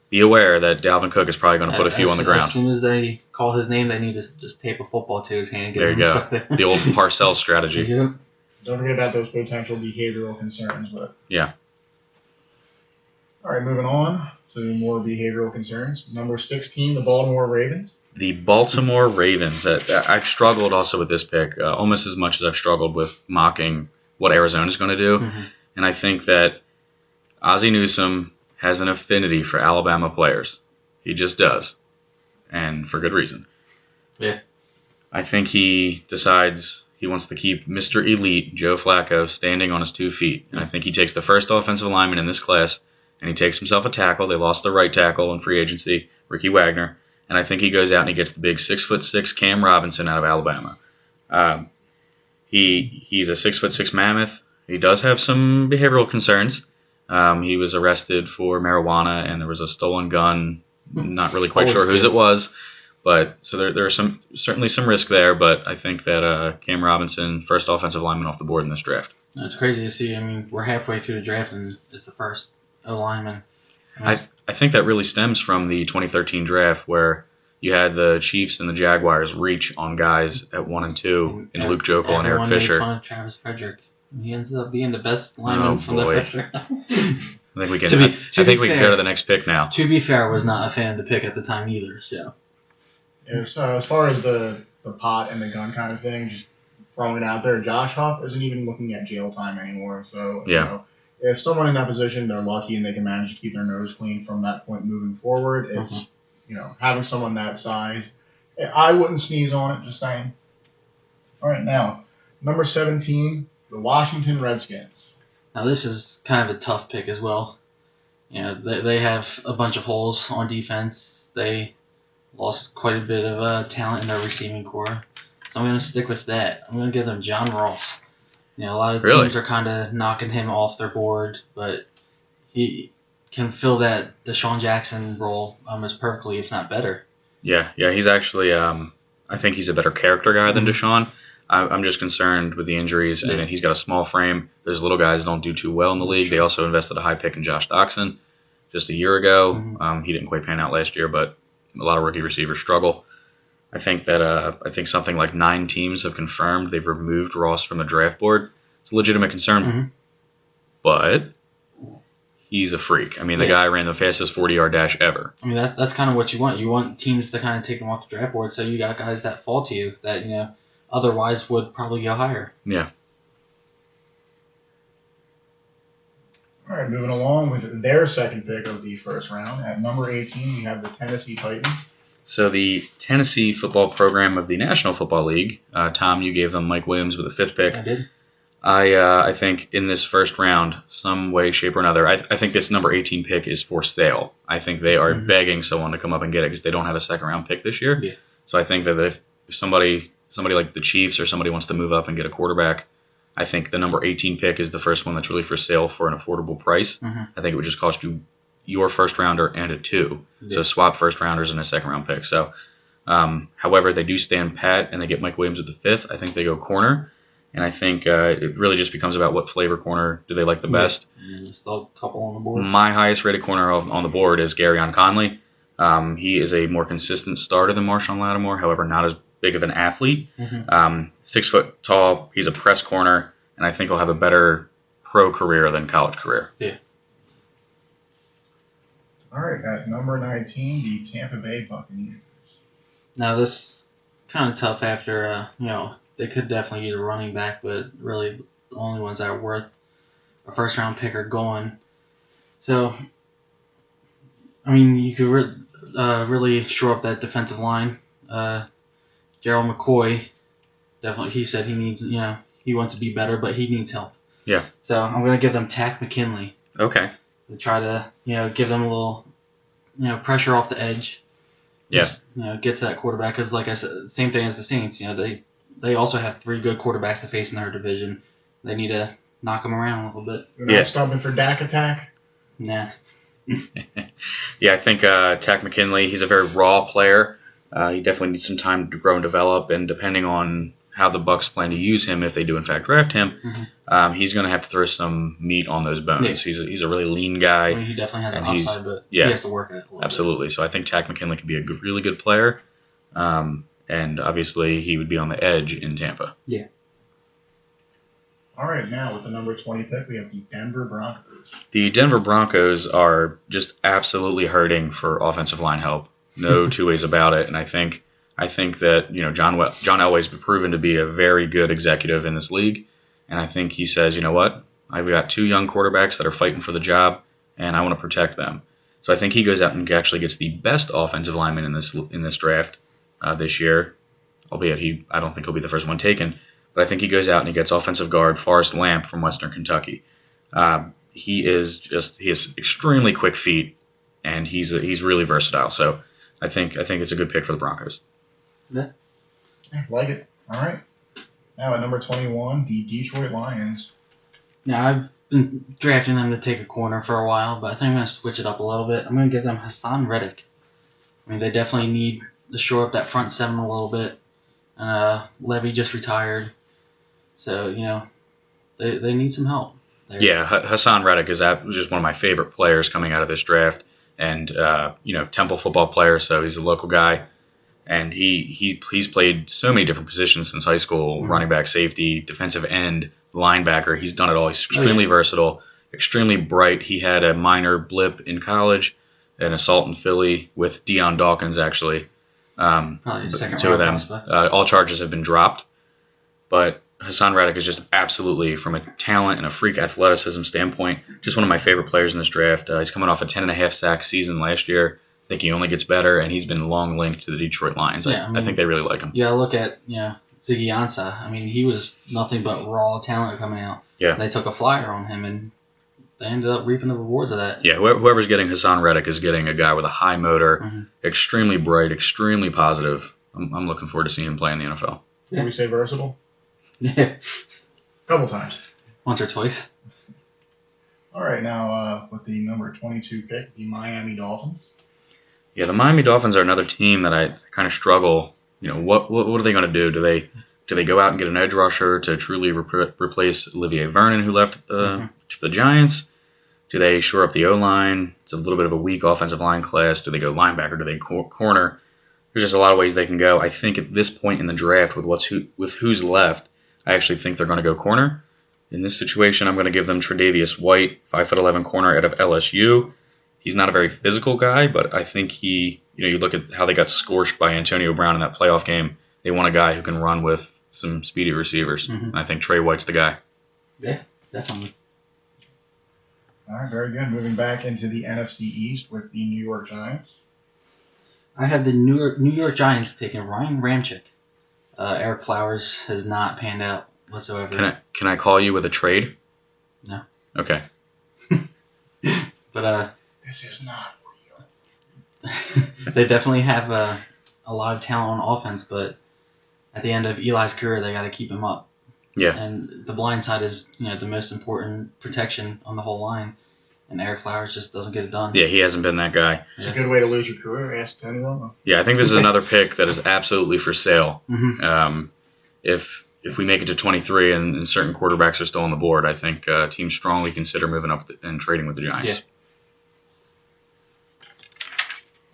be aware that Dalvin Cook is probably going to put a few on the ground. As soon as they call his name, they need to just tape a football to his hand and get There him you go. stuck there. The old Parcells strategy. Yeah. Don't forget about those potential behavioral concerns. But Yeah. all right, moving on to more behavioral concerns. Number 16, the Baltimore Ravens. The Baltimore Ravens. I've struggled also with this pick, almost as much as I've struggled with mocking what Arizona's going to do. Mm-hmm. And I think that Ozzie Newsome has an affinity for Alabama players. He just does. And for good reason. Yeah. I think he decides he wants to keep Mr. Elite, Joe Flacco, standing on his 2 feet. And I think he takes the first offensive lineman in this class, and he takes himself a tackle. They lost the right tackle in free agency, Ricky Wagner. And I think he goes out and he gets the big 6'6" Cam Robinson out of Alabama. He's a 6'6" mammoth. He does have some behavioral concerns. He was arrested for marijuana, and there was a stolen gun. Not really quite sure whose it was, but so there are certainly some risk there. But I think that Cam Robinson, first offensive lineman off the board in this draft. It's crazy to see. We're halfway through the draft, and it's the first O-lineman. I think that really stems from the 2013 draft where you had the Chiefs and the Jaguars reach on guys at 1 and 2 in Luke Jokel and Eric Fisher. Made fun of Travis Frederick He ends up being the best lineman from the boy. first round. I think we can. To be- I to think be we can fair- go to the next pick now. To be fair, I was not a fan of the pick at the time either. So Yeah, so as far as the pot and the gun kind of thing, just throwing it out there, Josh Huff isn't even looking at jail time anymore. So, Yeah. if someone in that position, they're lucky and they can manage to keep their nose clean from that point moving forward. It's, having someone that size. I wouldn't sneeze on it, just saying. All right, now, number 17, the Washington Redskins. now this is kind of a tough pick as well. They have a bunch of holes on defense. They lost quite a bit of talent in their receiving core. So I'm going to stick with that. I'm going to give them John Ross. A lot of Really? teams are kind of knocking him off their board, but he can fill that Deshaun Jackson role almost perfectly, if not better. Yeah. He's actually. I think he's a better character guy than Deshaun. I'm just concerned with the injuries, and he's got a small frame. Those little guys don't do too well in the league. Sure. They also invested a high pick in Josh Doxson just a year ago. Mhm. He didn't quite pan out last year, but a lot of rookie receivers struggle. I think that something like 9 teams have confirmed they've removed Ross from the draft board. It's a legitimate concern, Mhm. but he's a freak. I mean, the guy ran the fastest 40-yard dash ever. I mean, that's kind of what you want. You want teams to kind of take them off the draft board, so you got guys that fall to you that otherwise would probably go higher. Yeah. All right, moving along with their second pick of the first round. At number 18, we have the Tennessee Titans. So the Tennessee football program of the National Football League, Tom, you gave them Mike Williams with a 5th pick. I did. I think in this first round, some way, shape, or another, I think this number 18 pick is for sale. I think they are begging someone to come up and get it because they don't have a second-round pick this year. Yeah. So I think that if somebody like the Chiefs or somebody wants to move up and get a quarterback, I think the number 18 pick is the first one that's really for sale for an affordable price. Mhm. I think it would just cost you your first-rounder and a 2. Yeah. So swap first-rounders and a second-round pick. So, however, they do stand pat and they get Mike Williams with the 5th. I think they go corner. And I think it really just becomes about what flavor corner do they like the best. Yeah, still a couple on the board. My highest rated corner on the board is Garyon Conley. He is a more consistent starter than Marshawn Lattimore, however, not as big of an athlete. 6 foot tall. He's a press corner, and I think he'll have a better pro career than college career. Yeah. All right, at number 19, the Tampa Bay Buccaneers. Now this kind of tough after they could definitely use a running back, but really the only ones that are worth a first round pick are gone. So, I mean, you could really shore up that defensive line. Gerald McCoy, definitely, he said he needs, he wants to be better, but he needs help. Yeah. So I'm going to give them Tack McKinley Okay. to try to, give them a little, pressure off the edge. Yeah. Just, get to that quarterback, because like I said, same thing as the Saints. They also have 3 good quarterbacks to face in their division. They need to knock them around a little bit. You're not stumping for Dak Attack? Nah. Yeah, I think Tack McKinley, he's a very raw player. He definitely needs some time to grow and develop, and depending on how the Bucs plan to use him, if they do in fact draft him, he's going to have to throw some meat on those bones. Yeah. He's a really lean guy. I mean, he definitely has an and upside, but yeah, he has to work at it a little absolutely. bit. So I think Tack McKinley could be a really good player, and obviously he would be on the edge in Tampa. Yeah. All right, now with the number 20 pick, we have the Denver Broncos. The Denver Broncos are just absolutely hurting for offensive line help. No two ways about it. And I think that John Elway's been proven to be a very good executive in this league, and I think he says, you know what, I've got 2 young quarterbacks that are fighting for the job, and I want to protect them. So I think he goes out and actually gets the best offensive lineman in this draft this year, albeit I don't think he'll be the first one taken. But I think he goes out and he gets offensive guard Forrest Lamp from Western Kentucky. He has extremely quick feet, and he's really versatile. So I think it's a good pick for the Broncos. Yeah. Like it. All right. Now at number 21, the Detroit Lions. Now, I've been drafting them to take a corner for a while, but I think I'm going to switch it up a little bit. I'm going to give them Hassan Reddick. I mean, they definitely need to shore up that front 7 a little bit. Levy just retired. So, they need some help there. Yeah, Hassan Reddick is just one of my favorite players coming out of this draft. And, Temple football player, so he's a local guy. and he's played so many different positions since high school: running back, safety, defensive end, linebacker. He's done it all. He's extremely versatile, extremely bright. He had a minor blip in college, an assault in Philly with Deion Dawkins, actually. Probably second two of them. prospect. All charges have been dropped, but Hassan Reddick is just absolutely, from a talent and a freak athleticism standpoint, just one of my favorite players in this draft. He's coming off a 10.5 sack season last year. I think he only gets better, and he's been long linked to the Detroit Lions. Yeah, I think they really like him. Yeah, look at Ziggy Ansah. I mean, he was nothing but raw talent coming out. Yeah. They took a flyer on him, and they ended up reaping the rewards of that. Yeah, whoever's getting Hassan Reddick is getting a guy with a high motor, extremely bright, extremely positive. I'm looking forward to seeing him play in the NFL. Can we say versatile? Yeah. Couple times. Once or twice. All right, now with the number 22 pick, the Miami Dolphins. Yeah, the Miami Dolphins are another team that I kind of struggle. What are they going to do? Do they go out and get an edge rusher to truly replace Olivier Vernon, who left to the Giants? Do they shore up the O-line? It's a little bit of a weak offensive line class. Do they go linebacker? Do they corner? There's just a lot of ways they can go. I think at this point in the draft, with who's left, I actually think they're going to go corner. In this situation, I'm going to give them Tre'Davious White, 5'11" corner out of LSU. He's not a very physical guy, but I think you look at how they got scorched by Antonio Brown in that playoff game. They want a guy who can run with some speedy receivers. And I think Trey White's the guy. Yeah, definitely. All right, very good. Moving back into the NFC East with the New York Giants. I have the New York Giants taking Ryan Ramczyk. Eric Flowers has not panned out whatsoever. Can I call you with a trade? No. Okay. But this is not real. they definitely have a lot of talent on offense, but at the end of Eli's career, they got to keep him up. Yeah. And the blind side is the most important protection on the whole line, and Eric Flowers just doesn't get it done. Yeah, he hasn't been that guy. It's a good way to lose your career. Ask Tony Romo. Yeah, I think this is another pick that is absolutely for sale. Mm-hmm. If we make it to 23 and certain quarterbacks are still on the board, I think teams strongly consider moving up and trading with the Giants. Yeah.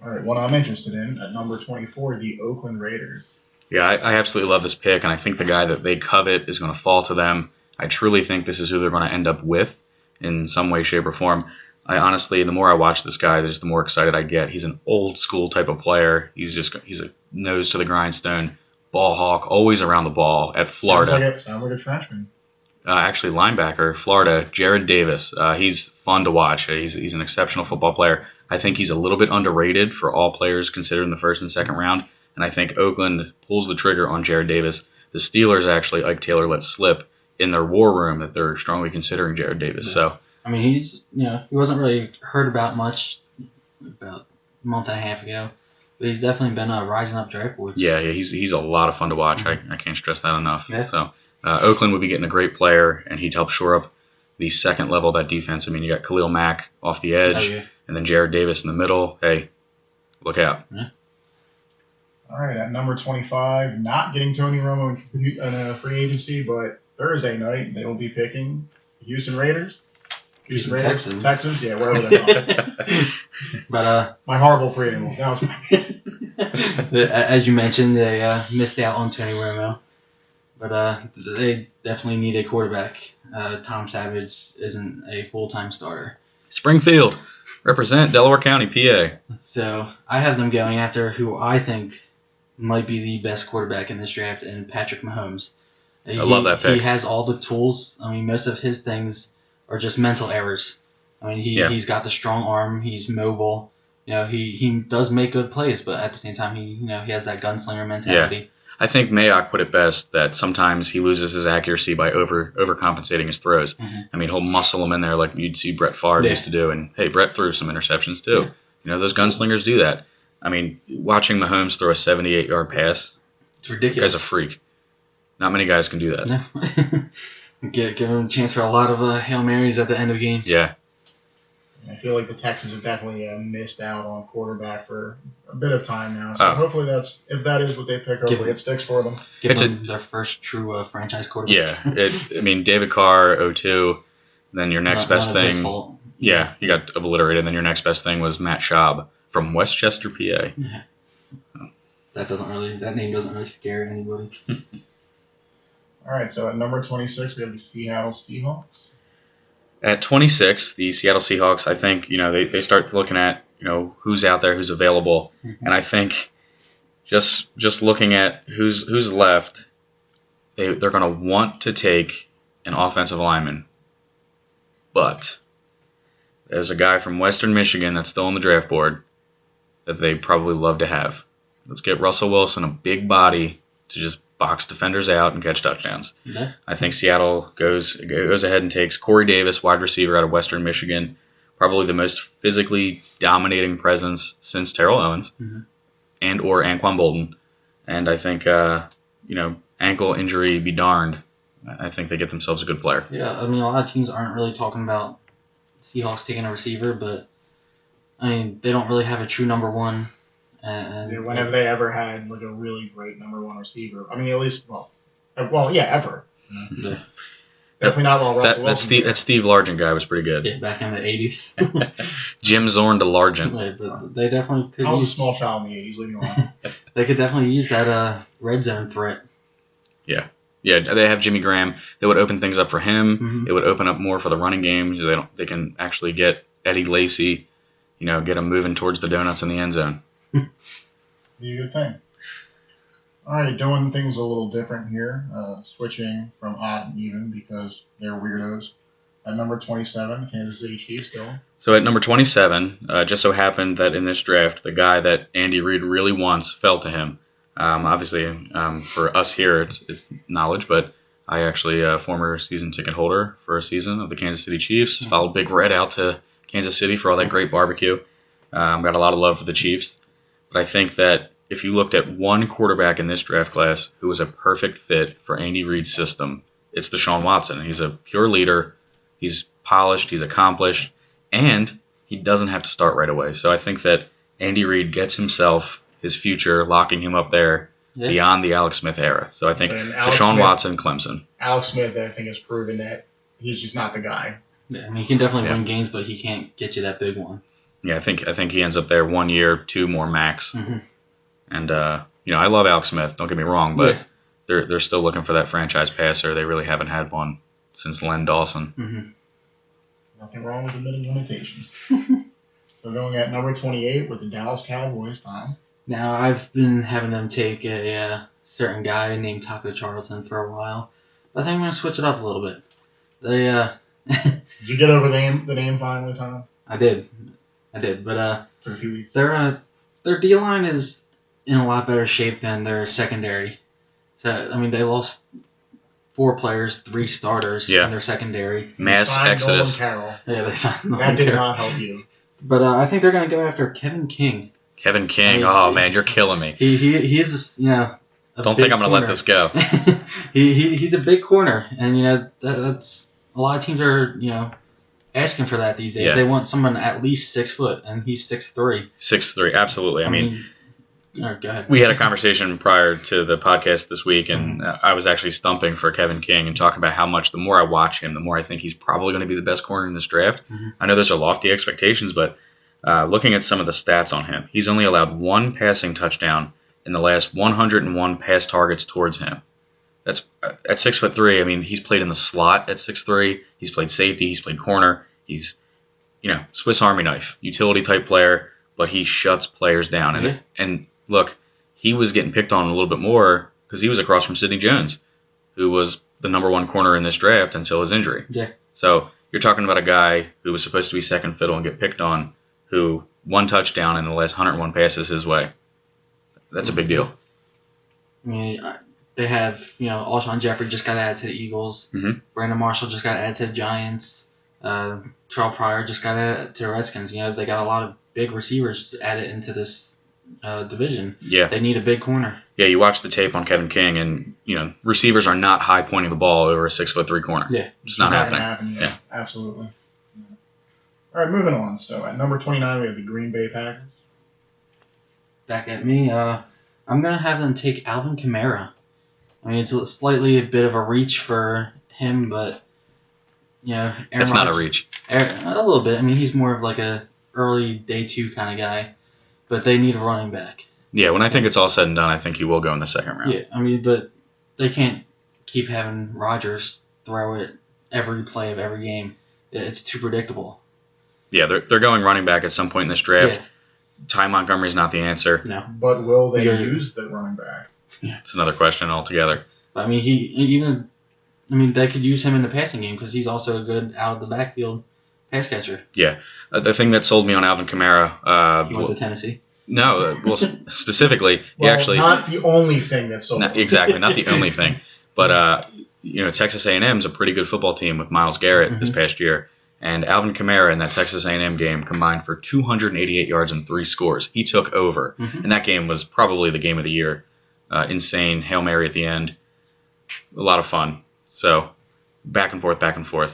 All right, one I'm interested in at number 24, the Oakland Raiders. Yeah, I absolutely love this pick, and I think the guy that they covet is going to fall to them. I truly think this is who they're going to end up with in some way, shape, or form. I honestly, the more I watch this guy, the more excited I get. He's an old school type of player. He's a nose to the grindstone, ball hawk, always around the ball at Florida. Sounds like a Trenchman. Actually, linebacker, Florida, Jared Davis. He's fun to watch. He's an exceptional football player. I think he's a little bit underrated for all players considered in the first and second round. And I think Oakland pulls the trigger on Jared Davis. The Steelers actually, Ike Taylor let slip in their war room that they're strongly considering Jared Davis. Yeah. So I mean, he wasn't really heard about much about a month and a half ago, but he's definitely been rising up draft boards. Yeah, he's a lot of fun to watch. I can't stress that enough. Yeah. So Oakland would be getting a great player, and he'd help shore up the second level of that defense. I mean, you got Khalil Mack off the edge, and then Jared Davis in the middle. Hey, look out. Yeah. All right, at number 25, not getting Tony Romo in free agency, but Thursday night they will be picking the Houston Raiders. Houston Raiders? Texans, yeah, wherever they're from. But my horrible preamble. That was as you mentioned, they missed out on Tony Romo, but they definitely need a quarterback. Tom Savage isn't a full-time starter. Springfield, represent Delaware County, PA. So I have them going after who I think might be the best quarterback in this draft, and Patrick Mahomes. I love that pick. He has all the tools. I mean, most of his things are just mental errors. I mean, he's got the strong arm. He's mobile. He does make good plays, but at the same time, he has that gunslinger mentality. Yeah. I think Mayock put it best that sometimes he loses his accuracy by overcompensating his throws. Mm-hmm. I mean, he'll muscle them in there like you'd see Brett Favre used to do. And, hey, Brett threw some interceptions too. Yeah. Those gunslingers do that. I mean, watching Mahomes throw a 78-yard pass, it's ridiculous. The guy's a freak. Not many guys can do that. No. Give him a chance for a lot of Hail Marys at the end of games. Yeah. I feel like the Texans have definitely missed out on quarterback for a bit of time now. So hopefully if that is what they pick, hopefully it sticks for them. Give them their first true franchise quarterback. Yeah. David Carr, 02. Then your next best thing. Yeah, he got obliterated. Then your next best thing was Matt Schaub from Westchester, PA. Yeah. that name doesn't really scare anybody. All right, so at number 26, we have the Seattle Seahawks. At 26, the Seattle Seahawks, I think, they start looking at, who's out there, who's available. Mm-hmm. And I think just looking at who's left, they're going to want to take an offensive lineman. But there's a guy from Western Michigan that's still on the draft board that they probably love to have. Let's get Russell Wilson, a big body, to just box defenders out and catch touchdowns. Yeah. I think Seattle goes ahead and takes Corey Davis, wide receiver out of Western Michigan, probably the most physically dominating presence since Terrell Owens and or Anquan Bolden. And I think, ankle injury be darned. I think they get themselves a good player. Yeah, I mean, a lot of teams aren't really talking about Seahawks taking a receiver, but, I mean, they don't really have a true number one. And when have they ever had like a really great number one receiver? I mean, at least, ever. Yeah. Definitely not while Russell Wilson. That Steve Largent guy was pretty good. Yeah, back in the 80s. Jim Zorn to Largent. Right, but they definitely could I was a small child in the 80s, leave me alone. They could definitely use that red zone threat. Yeah. Yeah, they have Jimmy Graham. They would open things up for him. Mm-hmm. It would open up more for the running game. They can actually get Eddie Lacy, get him moving towards the donuts in the end zone. Be a good thing. All right, doing things a little different here, switching from odd and even because they're weirdos. At number 27, Kansas City Chiefs go. So at number 27, just so happened that in this draft, the guy that Andy Reid really wants fell to him. Obviously, for us here, it's knowledge, but I actually a former season ticket holder for a season of the Kansas City Chiefs. Mm-hmm. Followed Big Red out to Kansas City for all that great barbecue. Got a lot of love for the Chiefs. But I think that if you looked at one quarterback in this draft class who was a perfect fit for Andy Reid's system, it's Deshaun Watson. He's a pure leader. He's polished. He's accomplished. And he doesn't have to start right away. So I think that Andy Reid gets himself his future, locking him up there beyond the Alex Smith era. So I think Deshaun Watson, Clemson. Alex Smith, I think, has proven that he's just not the guy. Yeah, I mean, he can definitely win games, but he can't get you that big one. Yeah, I think he ends up there 1 year, 2 more max. Mm-hmm. And I love Alex Smith. Don't get me wrong, but they're still looking for that franchise passer. They really haven't had one since Len Dawson. Mm-hmm. Nothing wrong with admitting limitations. So going at number 28 with the Dallas Cowboys, Tom. Now I've been having them take a certain guy named Taco Charlton for a while. But I think I'm gonna switch it up a little bit. Did you get over the name finally, Tom? I did, but For a few weeks. their D-line is in a lot better shape than their secondary. So I mean, they lost 4 players, 3 starters in their secondary. Mass exodus. Yeah, they signed Nolan that did Carroll. not help you. But I think they're gonna go after Kevin King. Kevin King. Man, you're killing me. He is Don't think I'm gonna let this go. he's a big corner, and that's a lot of teams are asking for that these days. Yeah. They want someone at least 6 foot, and he's 6'3". 6'3", absolutely. I mean, go ahead. we had a conversation prior to the podcast this week, and I was actually stumping for Kevin King and talking about how much the more I watch him, the more I think he's probably going to be the best corner in this draft. Mm-hmm. I know those are lofty expectations, but looking at some of the stats on him, he's only allowed 1 passing touchdown in the last 101 pass targets towards him. That's at 6'3". I mean, he's played in the slot at 6'3". He's played safety. He's played corner. He's, Swiss Army knife, utility type player, but he shuts players down. And look, he was getting picked on a little bit more because he was across from Sidney Jones, who was the number 1 corner in this draft until his injury. Yeah. So you're talking about a guy who was supposed to be second fiddle and get picked on, who 1 touchdown in the last 101 passes his way. That's a big deal. I mean, they have, Alshon Jeffrey just got added to the Eagles. Mm-hmm. Brandon Marshall just got added to the Giants. Terrell Pryor just got added to the Redskins. They got a lot of big receivers added into this division. Yeah. They need a big corner. Yeah, you watch the tape on Kevin King, and, receivers are not high pointing the ball over a 6'3" corner. Yeah. It's not happening. Yeah, absolutely. Yeah. All right, moving on. So at number 29, we have the Green Bay Packers. Back at me, I'm going to have them take Alvin Kamara. I mean, it's slightly a bit of a reach for him, but, Aaron It's not a reach. A little bit. I mean, he's more of like a early day 2 kind of guy, but they need a running back. Yeah, when I think it's all said and done, I think he will go in the second round. Yeah, I mean, but they can't keep having Rodgers throw it every play of every game. It's too predictable. Yeah, they're going running back at some point in this draft. Yeah. Ty Montgomery's not the answer. No. But will they use the running back? Yeah. It's another question altogether. I mean, they could use him in the passing game because he's also a good out of the backfield pass catcher. Yeah. The thing that sold me on Alvin Kamara. He went to Tennessee. No, well, specifically, he Well, actually not the only thing that sold. exactly, not the only thing, but Texas A&M is a pretty good football team with Myles Garrett this past year, and Alvin Kamara in that Texas A&M game combined for 288 yards and 3 scores. He took over, and that game was probably the game of the year. Insane Hail Mary at the end, a lot of fun. So back and forth, a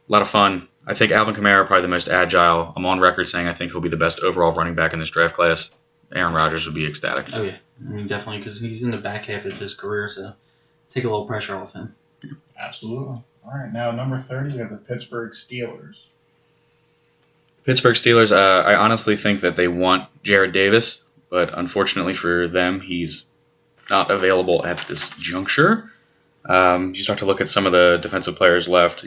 lot of fun. I think Alvin Kamara probably the most agile. I'm on record saying I think he'll be the best overall running back in this draft class. Aaron Rodgers would be ecstatic. Oh yeah, I mean definitely because he's in the back half of his career, so take a little pressure off him. Absolutely. All right, now number 30, we have the Pittsburgh Steelers. Pittsburgh Steelers. I honestly think that they want Jared Davis, but unfortunately for them, he's not available at this juncture. You start to look at some of the defensive players left.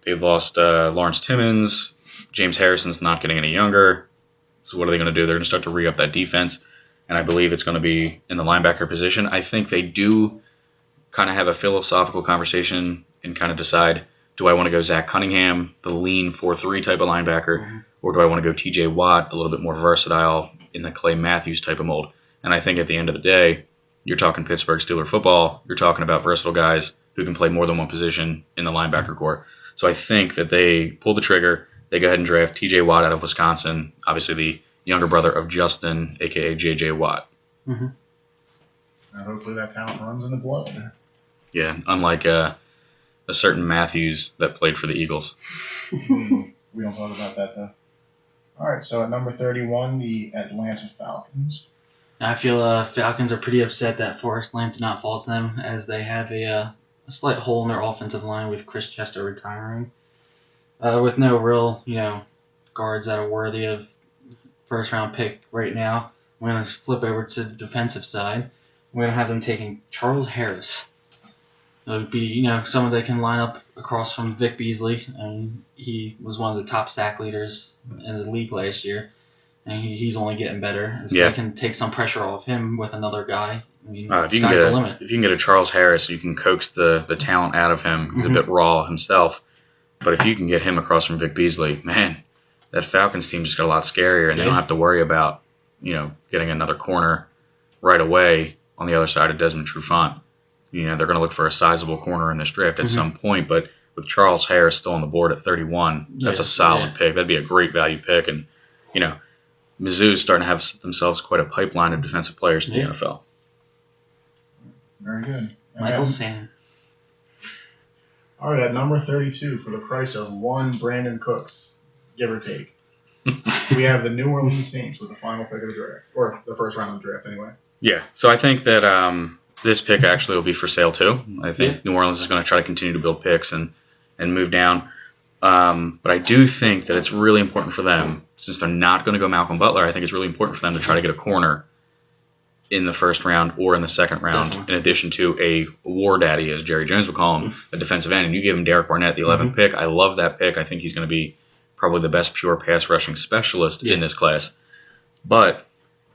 They lost Lawrence Timmons. James Harrison's not getting any younger. So what are they going to do? They're going to start to re-up that defense, and I believe it's going to be in the linebacker position. I think they do kind of have a philosophical conversation and kind of decide, do I want to go Zach Cunningham, the lean 4-3 type of linebacker, or do I want to go T.J. Watt, a little bit more versatile in the Clay Matthews type of mold? And I think at the end of the day, you're talking Pittsburgh Steelers football. You're talking about versatile guys who can play more than one position in the linebacker corps. So I think that they pull the trigger. They go ahead and draft T.J. Watt out of Wisconsin, obviously the younger brother of Justin, a.k.a. J.J. Watt. And hopefully that talent runs in the blood. Yeah, unlike a certain Matthews that played for the Eagles. We don't talk about that, though. All right, so at number 31, the Atlanta Falcons. I feel Falcons are pretty upset that Forrest Lamp did not fall to them, as they have a slight hole in their offensive line with Chris Chester retiring. With no real, guards that are worthy of first-round pick right now, I'm going to flip over to the defensive side. I'm going to have them taking Charles Harris. It would be, someone that can line up across from Vic Beasley, and he was one of the top sack leaders in the league last year. And he's only getting better. If they can take some pressure off him with another guy, sky's the limit. If you can get a Charles Harris, you can coax the talent out of him. He's a bit raw himself. But if you can get him across from Vic Beasley, man, that Falcons team just got a lot scarier, and they don't have to worry about, getting another corner right away on the other side of Desmond Trufant. They're going to look for a sizable corner in this draft at some point, but with Charles Harris still on the board at 31, that's a solid pick. That'd be a great value pick, and, Mizzou's starting to have themselves quite a pipeline of defensive players in the NFL. Very good. Michael Sam. All right, at number 32, for the price of one Brandon Cooks, give or take, we have the New Orleans Saints with the final pick of the draft, or the first round of the draft anyway. Yeah, so I think that this pick actually will be for sale too. I think New Orleans is going to try to continue to build picks and move down. But I do think that it's really important for them, since they're not going to go Malcolm Butler, I think it's really important for them to try to get a corner in the first round or in the second round, in addition to a war daddy, as Jerry Jones would call him, a defensive end. And you give him Derek Barnett, the 11th pick. I love that pick. I think he's going to be probably the best pure pass rushing specialist in this class. But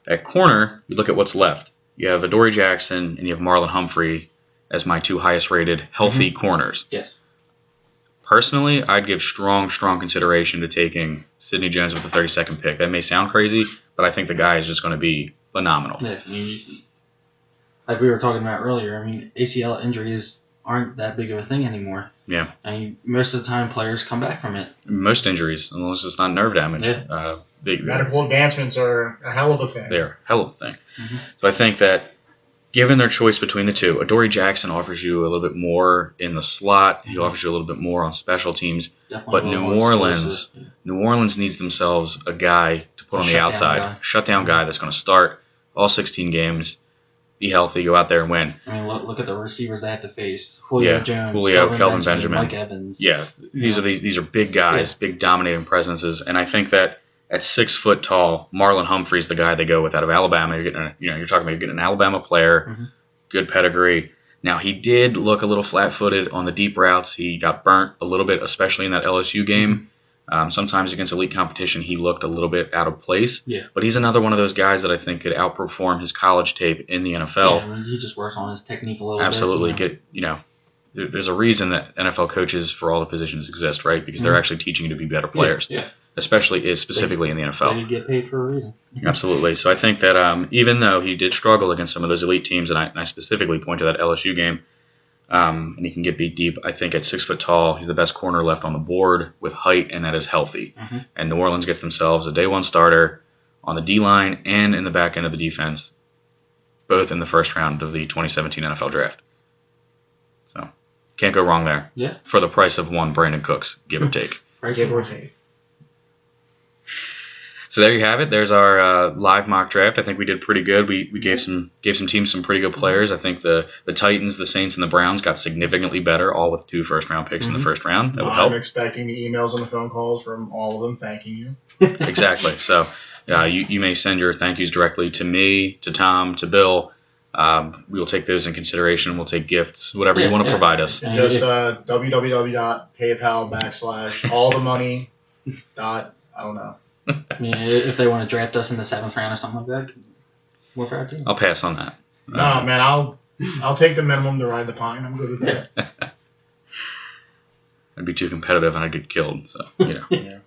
at corner, you look at what's left. You have Adoree Jackson and you have Marlon Humphrey as my two highest rated healthy corners. Yes. Personally, I'd give strong consideration to taking Sidney Jones with the 32nd pick. That may sound crazy, but I think the guy is just going to be phenomenal. Yeah, like we were talking about earlier, ACL injuries aren't that big of a thing anymore. Yeah. Most of the time, players come back from it. Most injuries, unless it's not nerve damage. Yeah. Medical advancements are a hell of a thing. They're a hell of a thing. So I think that given their choice between the two, Adoree Jackson offers you a little bit more in the slot. He offers you a little bit more on special teams. Definitely but New Orleans needs themselves a guy to put on the outside. Shutdown guy that's going to start all 16 games, be healthy, go out there and win. Look at the receivers they have to face. Julio Jones, Kelvin Benjamin, Mike Evans. Yeah, these are big guys, big dominating presences, and I think that at 6 foot tall, Marlon Humphrey's the guy they go with out of Alabama. You're talking about you're getting an Alabama player, good pedigree. Now he did look a little flat-footed on the deep routes. He got burnt a little bit, especially in that LSU game. Sometimes against elite competition, he looked a little bit out of place. Yeah. But he's another one of those guys that I think could outperform his college tape in the NFL. Yeah, I mean, he just works on his technique a little Absolutely. bit. There's a reason that NFL coaches for all the positions exist, right? Because they're actually teaching you to be better players. Yeah. Specifically in the NFL. They get paid for a reason. Absolutely. So I think that even though he did struggle against some of those elite teams, and I specifically point to that LSU game, and he can get beat deep, I think at 6 foot tall, he's the best corner left on the board with height, and that is healthy. And New Orleans gets themselves a day one starter on the D-line and in the back end of the defense, both in the first round of the 2017 NFL Draft. So can't go wrong there. Yeah. For the price of one Brandon Cooks, give or take. Give or take. So there you have it. There's our live mock draft. I think we did pretty good. We gave some teams some pretty good players. I think the Titans, the Saints, and the Browns got significantly better, all with 2 first-round picks in the first round. That would help. I'm expecting the emails and the phone calls from all of them thanking you. Exactly. So you may send your thank yous directly to me, to Tom, to Bill. We will take those in consideration. We'll take gifts, whatever you want to provide us. Just www.paypal/allthemoney. I don't know. I mean, if they want to draft us in the 7th round or something like that, more power to them. I'll pass on that. No, man, I'll take the minimum to ride the pine. I'm good with that. I'd be too competitive and I'd get killed. So Yeah.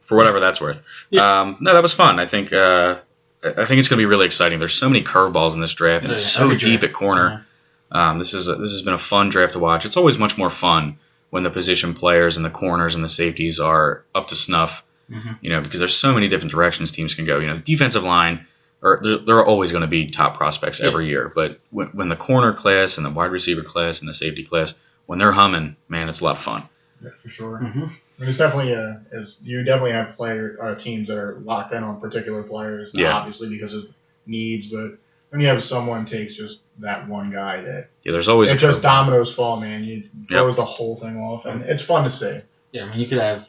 for whatever that's worth. No, that was fun. I think it's going to be really exciting. There's so many curveballs in this draft, and it's so deep at corner. This has been a fun draft to watch. It's always much more fun when the position players and the corners and the safeties are up to snuff. Because there's so many different directions teams can go. Defensive line, there are always going to be top prospects every year. But when the corner class and the wide receiver class and the safety class, when they're humming, man, it's a lot of fun. Yeah, for sure. I mean, it's definitely you definitely have teams that are locked in on particular players, obviously because of needs. But when you have someone takes just that one guy there's always just dominoes fall, man. You throws the whole thing off, and it's fun to see. Yeah, I mean, you could have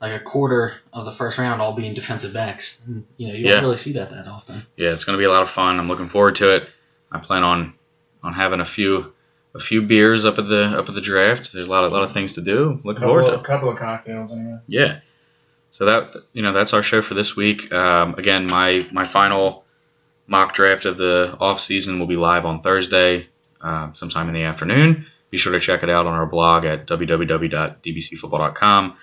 like a quarter of the first round all being defensive backs. You don't really see that often. Yeah, it's going to be a lot of fun. I'm looking forward to it. I plan on having a few beers up at the draft. There's a lot of things to do. Looking forward to it. A couple of cocktails anyway. Yeah. So that's our show for this week. Again, my final mock draft of the off season will be live on Thursday, sometime in the afternoon. Be sure to check it out on our blog at www.dbcfootball.com.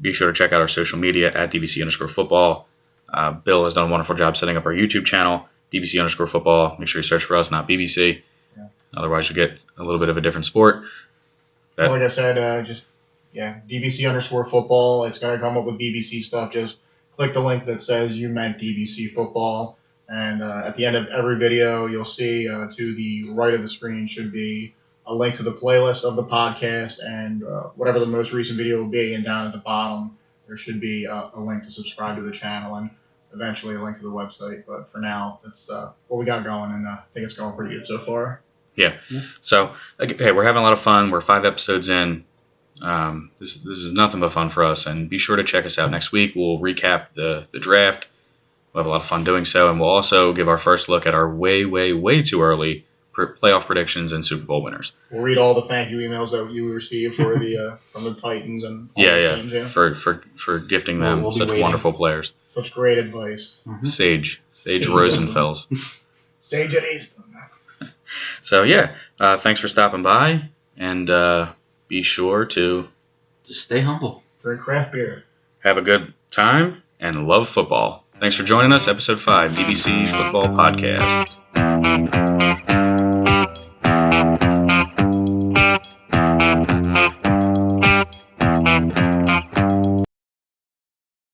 Be sure to check out our social media at DBC_football. Bill has done a wonderful job setting up our YouTube channel, DBC_football. Make sure you search for us, not BBC. Yeah. Otherwise, you'll get a little bit of a different sport. Like I said, DBC_football. It's going to come up with BBC stuff. Just click the link that says you meant DBC football. And at the end of every video, you'll see to the right of the screen should be a link to the playlist of the podcast and whatever the most recent video will be. And down at the bottom, there should be a link to subscribe to the channel and eventually a link to the website. But for now, that's what we got going, and I think it's going pretty good so far. Yeah. So, hey, we're having a lot of fun. We're 5 episodes in. This is nothing but fun for us. And be sure to check us out next week. We'll recap the draft. We'll have a lot of fun doing so. And we'll also give our first look at our way, way, way too early playoff predictions and Super Bowl winners. We'll read all the thank you emails that you received for the from the Titans and all the teams, for gifting them such wonderful players. Such great advice. Sage Rosenfels. Sage at Easton. So thanks for stopping by, and be sure to just stay humble. Drink craft beer. Have a good time and love football. Thanks for joining us, Episode 5, DBC Football Podcast.